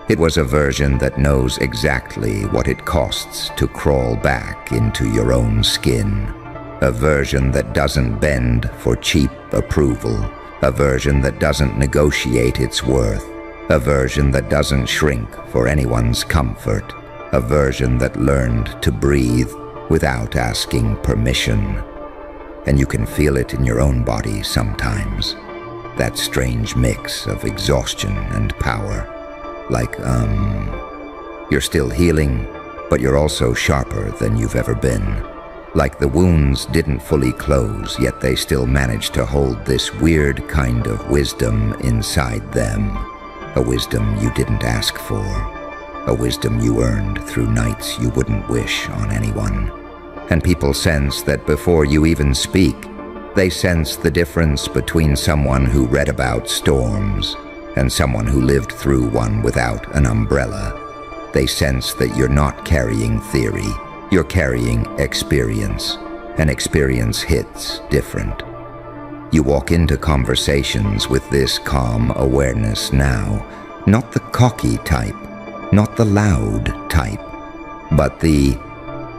It was a version that knows exactly what it costs to crawl back into your own skin. A version that doesn't bend for cheap approval. A version that doesn't negotiate its worth. A version that doesn't shrink for anyone's comfort. A version that learned to breathe without asking permission. And you can feel it in your own body sometimes. That strange mix of exhaustion and power. Like, you're still healing, but you're also sharper than you've ever been. Like the wounds didn't fully close, yet they still managed to hold this weird kind of wisdom inside them. A wisdom you didn't ask for. A wisdom you earned through nights you wouldn't wish on anyone. And people sense that before you even speak, they sense the difference between someone who read about storms and someone who lived through one without an umbrella. They sense that you're not carrying theory, you're carrying experience, and experience hits different. You walk into conversations with this calm awareness now, not the cocky type, not the loud type, but the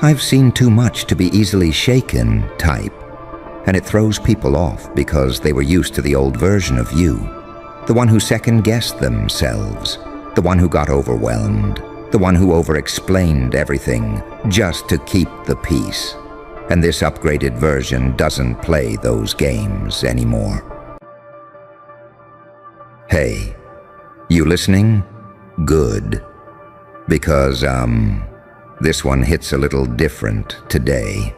I've seen too much to be easily shaken type. And it throws people off because they were used to the old version of you. The one who second-guessed themselves, the one who got overwhelmed, the one who over-explained everything just to keep the peace. And this upgraded version doesn't play those games anymore. Hey, you listening? Good. Because, this one hits a little different today.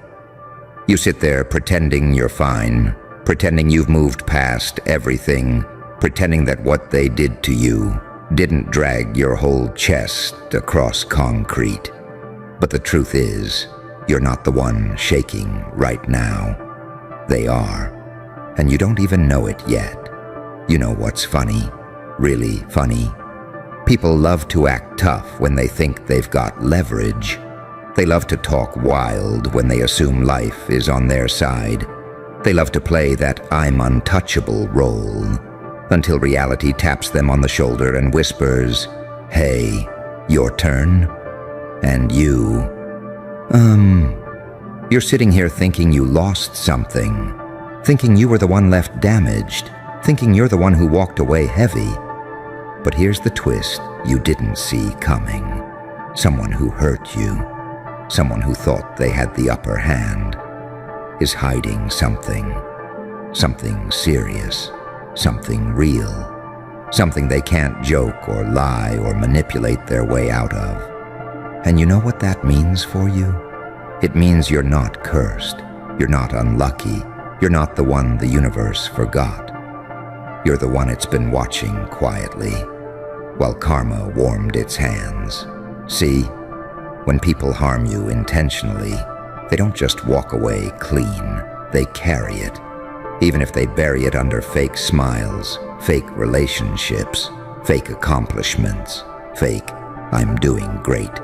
You sit there pretending you're fine, pretending you've moved past everything, pretending that what they did to you didn't drag your whole chest across concrete. But the truth is, you're not the one shaking right now. They are. And you don't even know it yet. You know what's funny? Really funny? People love to act tough when they think they've got leverage. They love to talk wild when they assume life is on their side. They love to play that I'm untouchable role, until reality taps them on the shoulder and whispers, "Hey, your turn?" And you're sitting here thinking you lost something, thinking you were the one left damaged, thinking you're the one who walked away heavy. But here's the twist you didn't see coming. Someone who hurt you, someone who thought they had the upper hand, is hiding something serious, something real, something they can't joke or lie or manipulate their way out of. And you know what that means for you? It means you're not cursed, you're not unlucky, you're not the one the universe forgot. You're the one it's been watching quietly, while karma warmed its hands. See, when people harm you intentionally, they don't just walk away clean, they carry it. Even if they bury it under fake smiles, fake relationships, fake accomplishments, fake "I'm doing great"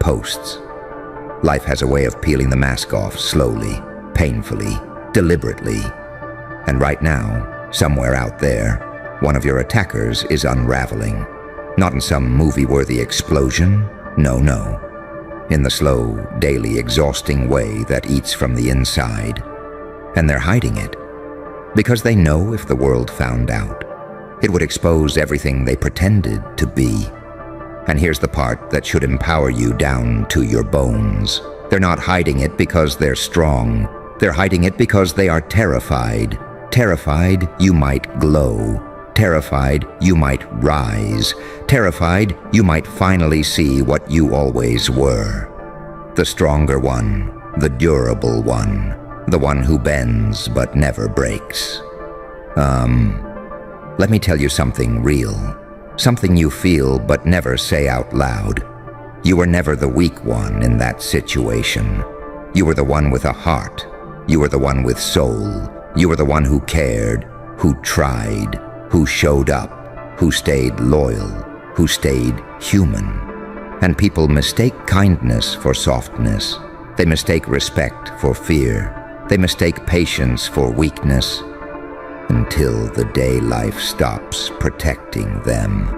posts. Life has a way of peeling the mask off slowly, painfully, deliberately. And right now, somewhere out there, one of your attackers is unraveling. Not in some movie-worthy explosion, no. In the slow, daily, exhausting way that eats from the inside. And they're hiding it, because they know if the world found out, it would expose everything they pretended to be. And here's the part that should empower you down to your bones. They're not hiding it because they're strong. They're hiding it because they are terrified. Terrified you might glow. Terrified you might rise. Terrified you might finally see what you always were. The stronger one, the durable one, the one who bends but never breaks. Let me tell you something real. Something you feel but never say out loud. You were never the weak one in that situation. You were the one with a heart. You were the one with soul. You were the one who cared, who tried, who showed up, who stayed loyal, who stayed human. And people mistake kindness for softness. They mistake respect for fear. They mistake patience for weakness, until the day life stops protecting them,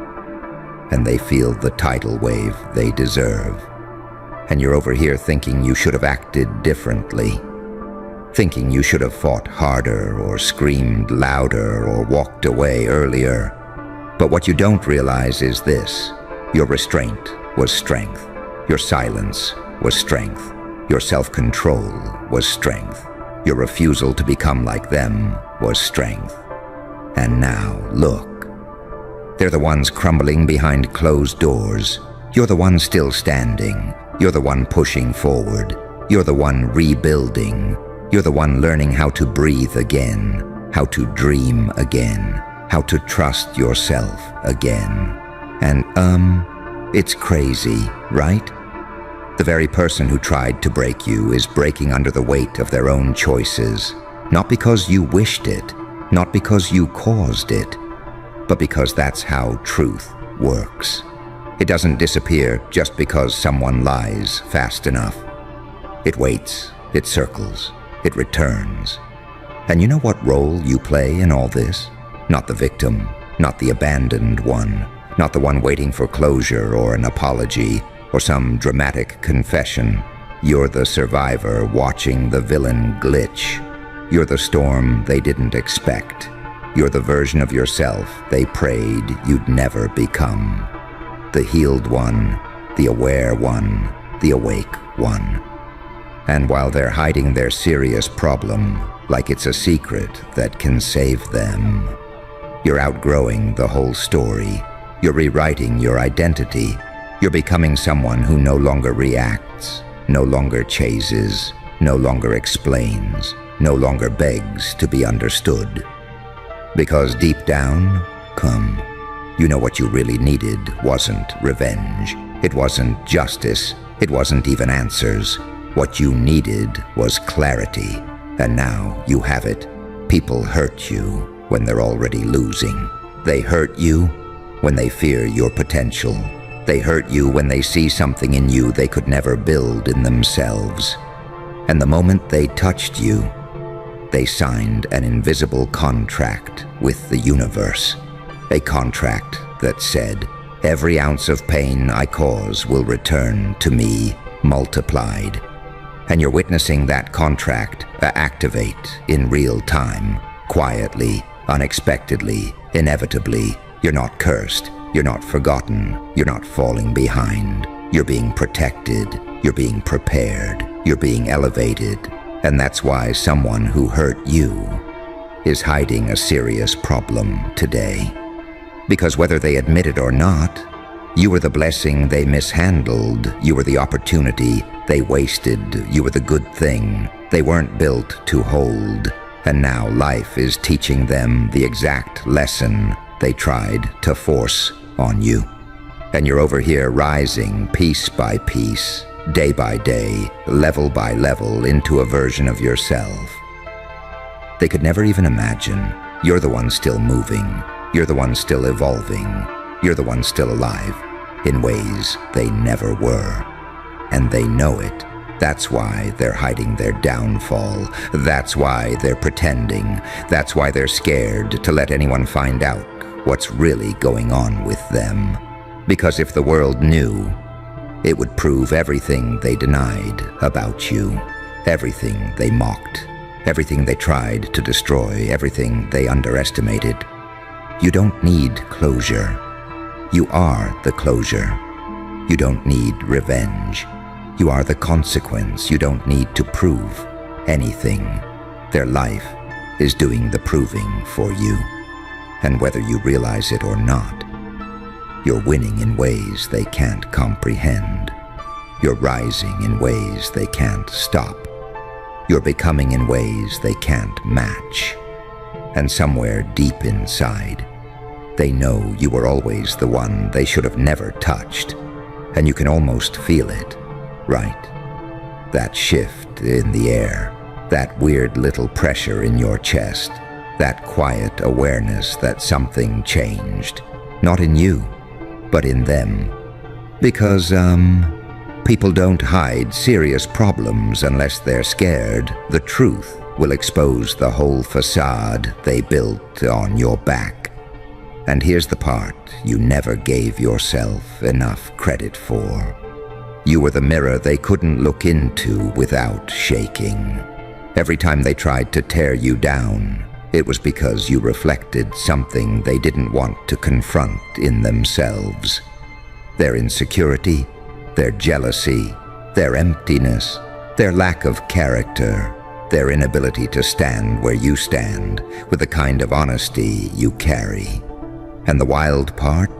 and they feel the tidal wave they deserve. And you're over here thinking you should have acted differently, thinking you should have fought harder or screamed louder or walked away earlier. But what you don't realize is this: your restraint was strength, your silence was strength, your self-control was strength, your refusal to become like them was strength. And now, look. They're the ones crumbling behind closed doors. You're the one still standing. You're the one pushing forward. You're the one rebuilding. You're the one learning how to breathe again, how to dream again, how to trust yourself again. And, it's crazy, right? The very person who tried to break you is breaking under the weight of their own choices. Not because you wished it, not because you caused it, but because that's how truth works. It doesn't disappear just because someone lies fast enough. It waits, it circles, it returns. And you know what role you play in all this? Not the victim, not the abandoned one, not the one waiting for closure or an apology or some dramatic confession. You're the survivor watching the villain glitch. You're the storm they didn't expect. You're the version of yourself they prayed you'd never become. The healed one, the aware one, the awake one. And while they're hiding their serious problem, like it's a secret that can save them, you're outgrowing the whole story. You're rewriting your identity. You're becoming someone who no longer reacts, no longer chases, no longer explains, no longer begs to be understood. Because deep down, you know what you really needed wasn't revenge. It wasn't justice. It wasn't even answers. What you needed was clarity. And now you have it. People hurt you when they're already losing. They hurt you when they fear your potential. They hurt you when they see something in you they could never build in themselves. And the moment they touched you, they signed an invisible contract with the universe. A contract that said, every ounce of pain I cause will return to me multiplied. And you're witnessing that contract activate in real time, quietly, unexpectedly, inevitably. You're not cursed, you're not forgotten, you're not falling behind. You're being protected, you're being prepared, you're being elevated. And that's why someone who hurt you is hiding a serious problem today. Because whether they admit it or not, you were the blessing they mishandled, you were the opportunity they wasted, you were the good thing they weren't built to hold. And now life is teaching them the exact lesson they tried to force on you. And you're over here rising piece by piece, day by day, level by level into a version of yourself they could never even imagine. You're the one still moving. You're the one still evolving. You're the one still alive in ways they never were. And they know it. That's why they're hiding their downfall. That's why they're pretending. That's why they're scared to let anyone find out what's really going on with them. Because if the world knew, it would prove everything they denied about you, everything they mocked, everything they tried to destroy, everything they underestimated. You don't need closure. You are the closure. You don't need revenge. You are the consequence. You don't need to prove anything. Their life is doing the proving for you. And whether you realize it or not, you're winning in ways they can't comprehend. You're rising in ways they can't stop. You're becoming in ways they can't match. And somewhere deep inside, they know you were always the one they should have never touched. And you can almost feel it, right? That shift in the air, that weird little pressure in your chest, that quiet awareness that something changed. Not in you, but in them. Because, people don't hide serious problems unless they're scared. The truth will expose the whole facade they built on your back. And here's the part you never gave yourself enough credit for. You were the mirror they couldn't look into without shaking. Every time they tried to tear you down, it was because you reflected something they didn't want to confront in themselves. Their insecurity, their jealousy, their emptiness, their lack of character, their inability to stand where you stand with the kind of honesty you carry. And the wild part?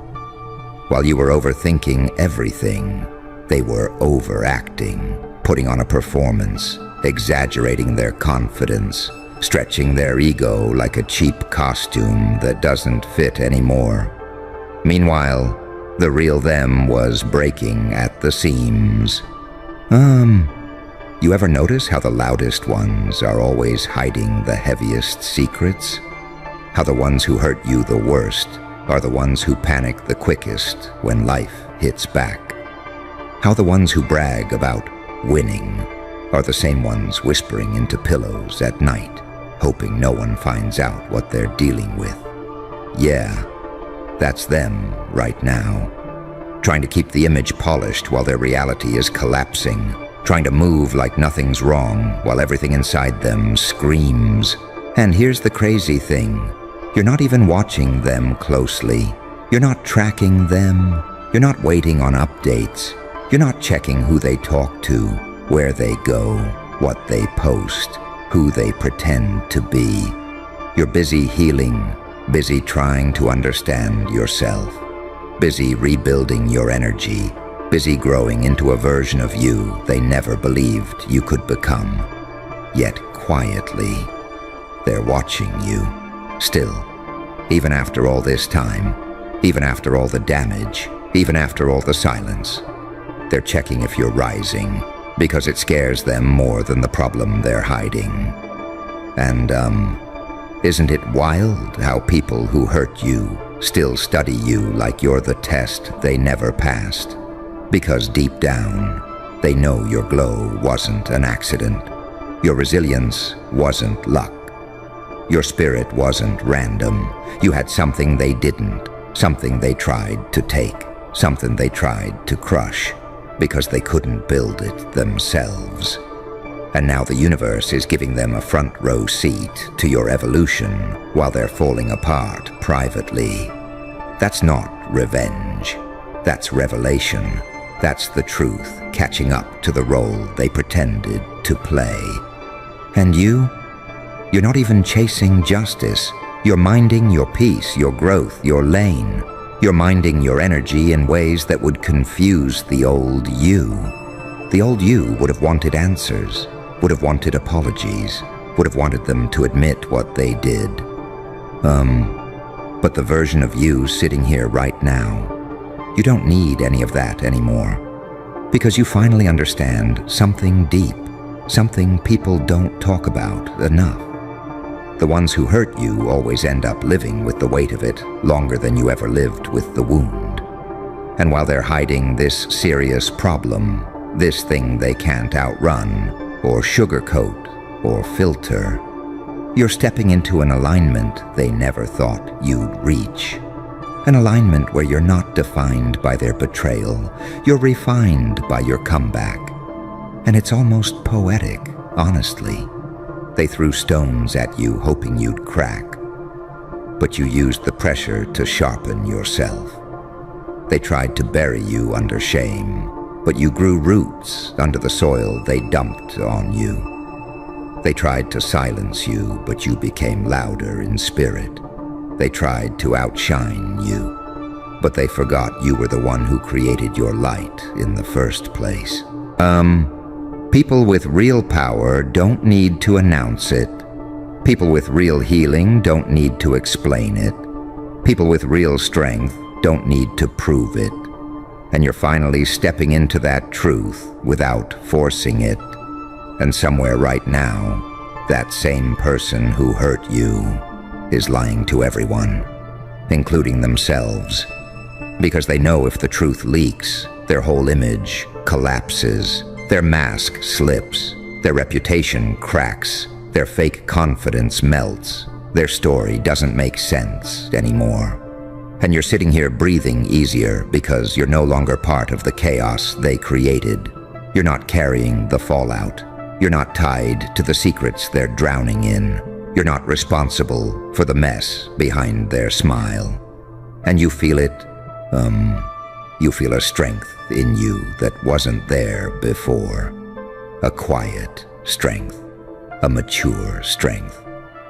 While you were overthinking everything, they were overacting, putting on a performance, exaggerating their confidence, stretching their ego like a cheap costume that doesn't fit anymore. Meanwhile, the real them was breaking at the seams. You ever notice how the loudest ones are always hiding the heaviest secrets? How the ones who hurt you the worst are the ones who panic the quickest when life hits back? How the ones who brag about winning are the same ones whispering into pillows at night, hoping no one finds out what they're dealing with? Yeah, that's them right now. Trying to keep the image polished while their reality is collapsing. Trying to move like nothing's wrong while everything inside them screams. And here's the crazy thing. You're not even watching them closely. You're not tracking them. You're not waiting on updates. You're not checking who they talk to, where they go, what they post, who they pretend to be. You're busy healing, busy trying to understand yourself, busy rebuilding your energy, busy growing into a version of you they never believed you could become. Yet quietly, they're watching you, still, even after all this time, even after all the damage, even after all the silence. They're checking if you're rising, because it scares them more than the problem they're hiding. And, isn't it wild how people who hurt you still study you like you're the test they never passed. Because deep down, they know your glow wasn't an accident. Your resilience wasn't luck. Your spirit wasn't random. You had something they didn't, something they tried to take, something they tried to crush, because they couldn't build it themselves. And now the universe is giving them a front row seat to your evolution while they're falling apart privately. That's not revenge. That's revelation. That's the truth catching up to the role they pretended to play. And you're not even chasing justice. You're minding your peace, your growth, your lane. You're minding your energy in ways that would confuse the old you. The old you would have wanted answers, would have wanted apologies, would have wanted them to admit what they did. But the version of you sitting here right now, you don't need any of that anymore. Because you finally understand something deep, something people don't talk about enough. The ones who hurt you always end up living with the weight of it longer than you ever lived with the wound. And while they're hiding this serious problem, this thing they can't outrun, or sugarcoat, or filter, you're stepping into an alignment they never thought you'd reach. An alignment where you're not defined by their betrayal, you're refined by your comeback. And it's almost poetic, honestly. They threw stones at you hoping you'd crack, but you used the pressure to sharpen yourself. They tried to bury you under shame, but you grew roots under the soil they dumped on you. They tried to silence you, but you became louder in spirit. They tried to outshine you, but they forgot you were the one who created your light in the first place. People with real power don't need to announce it. People with real healing don't need to explain it. People with real strength don't need to prove it. And you're finally stepping into that truth without forcing it. And somewhere right now, that same person who hurt you is lying to everyone, including themselves. Because they know if the truth leaks, their whole image collapses. Their mask slips, their reputation cracks, their fake confidence melts, their story doesn't make sense anymore. And you're sitting here breathing easier because you're no longer part of the chaos they created. You're not carrying the fallout. You're not tied to the secrets they're drowning in. You're not responsible for the mess behind their smile. And you feel it, you feel a strength in you that wasn't there before. A quiet strength, a mature strength,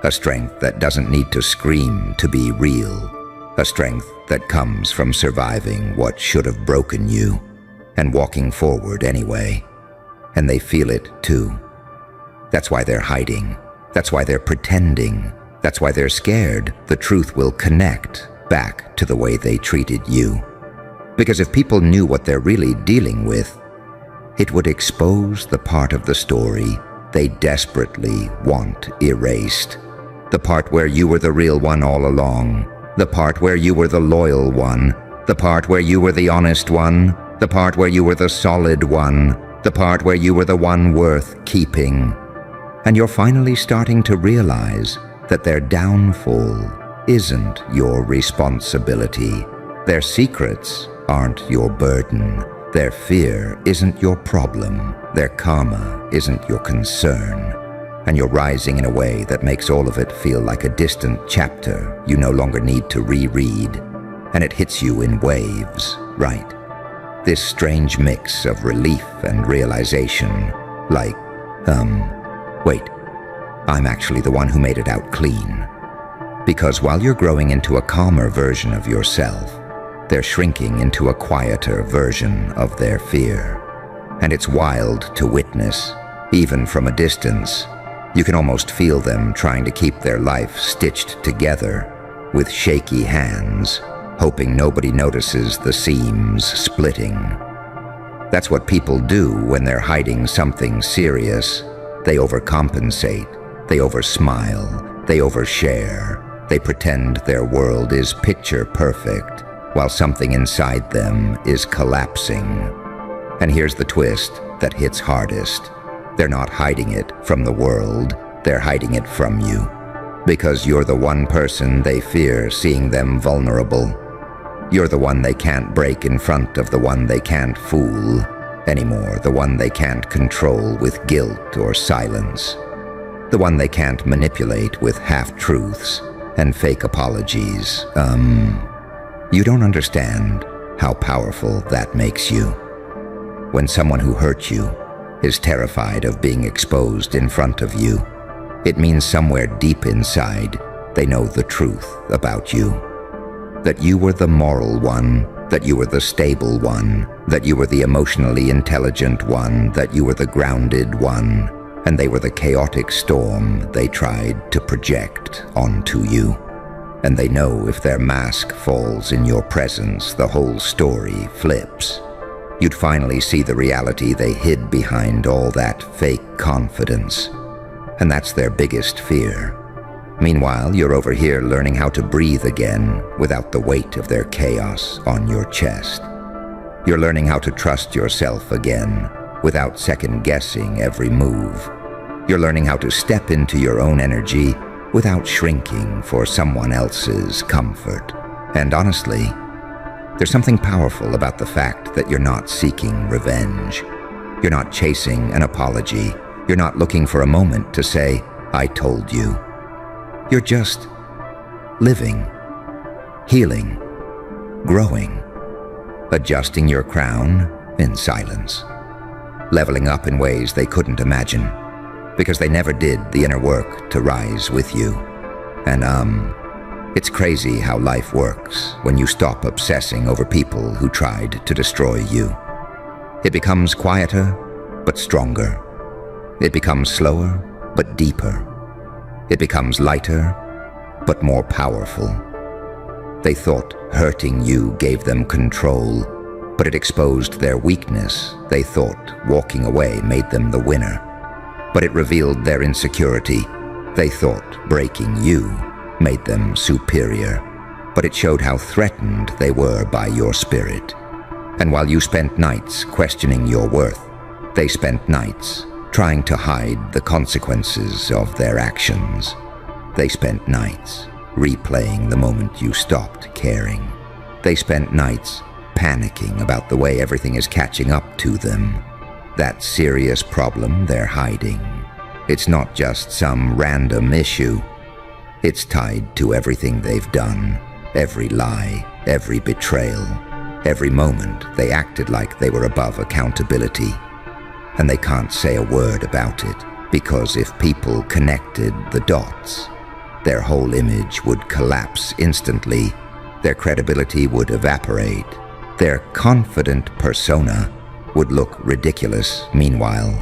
a strength that doesn't need to scream to be real, a strength that comes from surviving what should have broken you and walking forward anyway. And they feel it too. That's why they're hiding. That's why they're pretending. That's why they're scared the truth will connect back to the way they treated you. Because if people knew what they're really dealing with, it would expose the part of the story they desperately want erased. The part where you were the real one all along. The part where you were the loyal one. The part where you were the honest one. The part where you were the solid one. The part where you were the one worth keeping. And you're finally starting to realize that their downfall isn't your responsibility. Their secrets aren't your burden. Their fear isn't your problem. Their karma isn't your concern. And you're rising in a way that makes all of it feel like a distant chapter you no longer need to reread. And it hits you in waves, right? This strange mix of relief and realization, like, wait, I'm actually the one who made it out clean. Because while you're growing into a calmer version of yourself, they're shrinking into a quieter version of their fear. And it's wild to witness, even from a distance. You can almost feel them trying to keep their life stitched together with shaky hands, hoping nobody notices the seams splitting. That's what people do when they're hiding something serious. They overcompensate, they oversmile, they overshare, They pretend their world is picture perfect, while something inside them is collapsing. And here's the twist that hits hardest. They're not hiding it from the world, they're hiding it from you. Because you're the one person they fear seeing them vulnerable. You're the one they can't break in front of the one they can't fool anymore, the one they can't control with guilt or silence, the one they can't manipulate with half-truths and fake apologies. You don't understand how powerful that makes you. When someone who hurt you is terrified of being exposed in front of you, it means somewhere deep inside they know the truth about you. That you were the moral one, that you were the stable one, that you were the emotionally intelligent one, that you were the grounded one, and they were the chaotic storm they tried to project onto you. And they know if their mask falls in your presence, the whole story flips. You'd finally see the reality they hid behind all that fake confidence. And that's their biggest fear. Meanwhile, you're over here learning how to breathe again without the weight of their chaos on your chest. You're learning how to trust yourself again without second-guessing every move. You're learning how to step into your own energy without shrinking for someone else's comfort. And honestly, there's something powerful about the fact that you're not seeking revenge. You're not chasing an apology. You're not looking for a moment to say, "I told you." You're just living, healing, growing, adjusting your crown in silence, leveling up in ways they couldn't imagine, because they never did the inner work to rise with you. And it's crazy how life works when you stop obsessing over people who tried to destroy you. It becomes quieter, but stronger. It becomes slower, but deeper. It becomes lighter, but more powerful. They thought hurting you gave them control, but it exposed their weakness. They thought walking away made them the winner, but it revealed their insecurity. They thought breaking you made them superior, but it showed how threatened they were by your spirit. And while you spent nights questioning your worth, they spent nights trying to hide the consequences of their actions. They spent nights replaying the moment you stopped caring. They spent nights panicking about the way everything is catching up to them. That serious problem they're hiding. It's not just some random issue. It's tied to everything they've done, every lie, every betrayal, every moment they acted like they were above accountability. And they can't say a word about it, because if people connected the dots, their whole image would collapse instantly, their credibility would evaporate, their confident persona would look ridiculous. Meanwhile,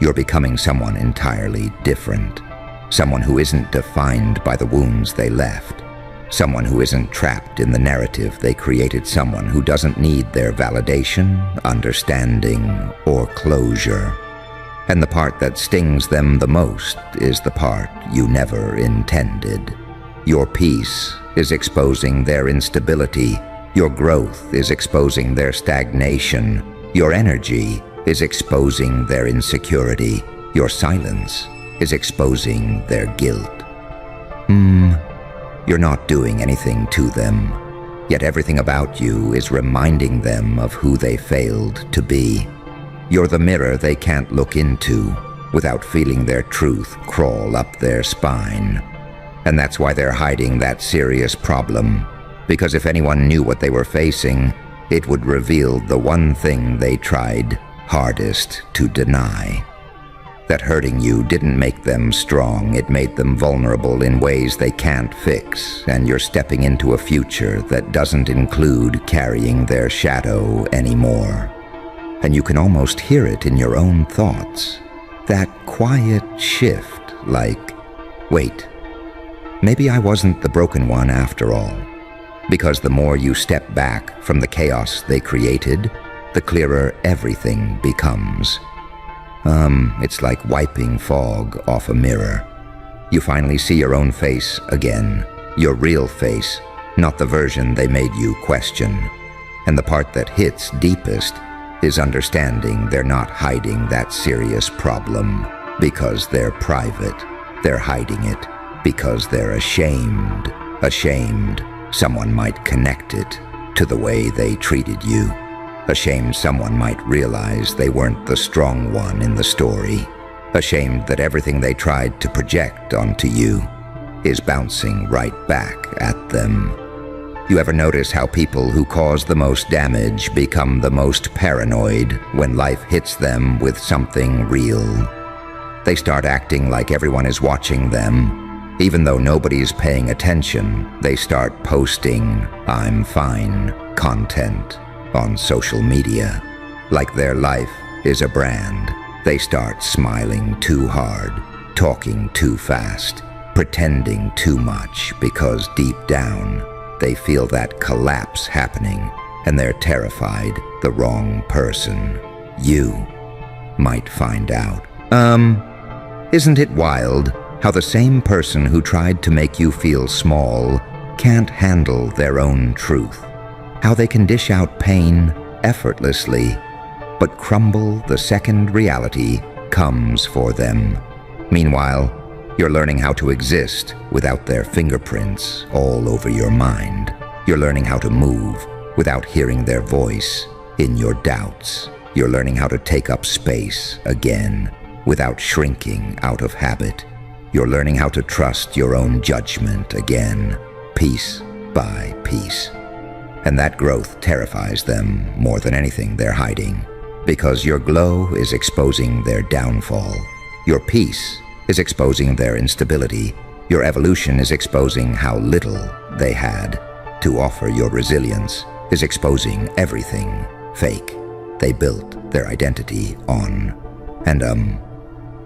you're becoming someone entirely different, someone who isn't defined by the wounds they left, someone who isn't trapped in the narrative they created, someone who doesn't need their validation, understanding, or closure. And the part that stings them the most is the part you never intended. Your peace is exposing their instability. Your growth is exposing their stagnation. Your energy is exposing their insecurity. Your silence is exposing their guilt. You're not doing anything to them, yet everything about you is reminding them of who they failed to be. You're the mirror they can't look into without feeling their truth crawl up their spine. And that's why they're hiding that serious problem, because if anyone knew what they were facing, it would reveal the one thing they tried hardest to deny. That hurting you didn't make them strong, it made them vulnerable in ways they can't fix, and you're stepping into a future that doesn't include carrying their shadow anymore. And you can almost hear it in your own thoughts. That quiet shift, like, wait, maybe I wasn't the broken one after all. Because the more you step back from the chaos they created, the clearer everything becomes. It's like wiping fog off a mirror. You finally see your own face again, your real face, not the version they made you question. And the part that hits deepest is understanding they're not hiding that serious problem because they're private. They're hiding it because they're ashamed. Ashamed someone might connect it to the way they treated you. Ashamed someone might realize they weren't the strong one in the story. Ashamed that everything they tried to project onto you is bouncing right back at them. You ever notice how people who cause the most damage become the most paranoid when life hits them with something real? They start acting like everyone is watching them. Even though nobody's paying attention, they start posting "I'm fine" content on social media. Like their life is a brand. They start smiling too hard, talking too fast, pretending too much because deep down, they feel that collapse happening and they're terrified the wrong person, you, might find out. Isn't it wild how the same person who tried to make you feel small can't handle their own truth? How they can dish out pain effortlessly, but crumble the second reality comes for them. Meanwhile, you're learning how to exist without their fingerprints all over your mind. You're learning how to move without hearing their voice in your doubts. You're learning how to take up space again without shrinking out of habit. You're learning how to trust your own judgment again, piece by piece. And that growth terrifies them more than anything they're hiding, because your glow is exposing their downfall. Your peace is exposing their instability. Your evolution is exposing how little they had to offer. Your resilience is exposing everything fake they built their identity on. And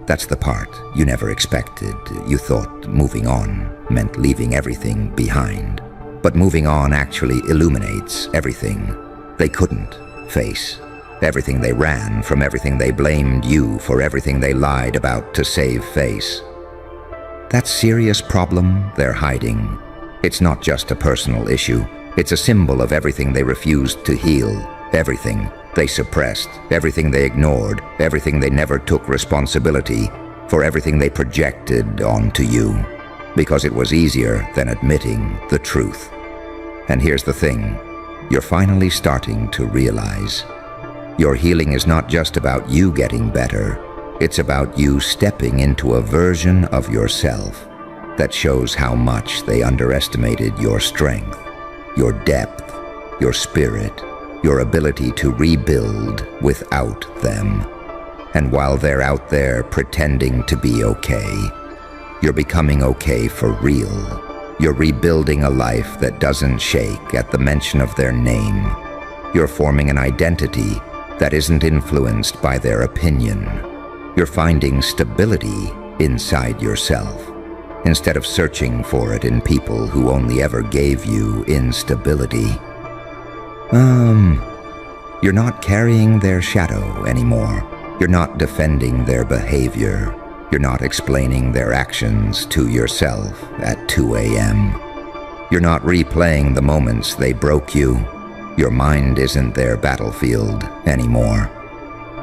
that's the part you never expected. You thought moving on meant leaving everything behind. But moving on actually illuminates everything they couldn't face. Everything they ran from, everything they blamed you for, everything they lied about to save face. That serious problem they're hiding, it's not just a personal issue. It's a symbol of everything they refused to heal, everything they suppressed, everything they ignored, everything they never took responsibility for, everything they projected onto you, because it was easier than admitting the truth. And here's the thing, you're finally starting to realize your healing is not just about you getting better. It's about you stepping into a version of yourself that shows how much they underestimated your strength, your depth, your spirit, your ability to rebuild without them. And while they're out there pretending to be okay, you're becoming okay for real. You're rebuilding a life that doesn't shake at the mention of their name. You're forming an identity that isn't influenced by their opinion. You're finding stability inside yourself, instead of searching for it in people who only ever gave you instability. You're not carrying their shadow anymore. You're not defending their behavior. You're not explaining their actions to yourself at 2 a.m. You're not replaying the moments they broke you. Your mind isn't their battlefield anymore.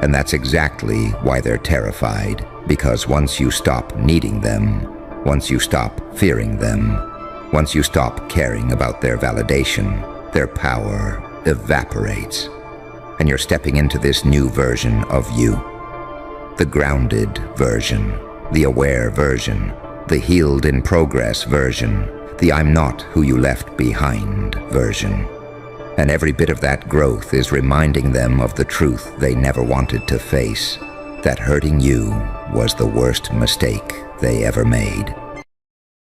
And that's exactly why they're terrified, because once you stop needing them, once you stop fearing them, once you stop caring about their validation, their power evaporates. And you're stepping into this new version of you. The grounded version, the aware version, the healed in progress version, the I'm not who you left behind version. And every bit of that growth is reminding them of the truth they never wanted to face, that hurting you was the worst mistake they ever made.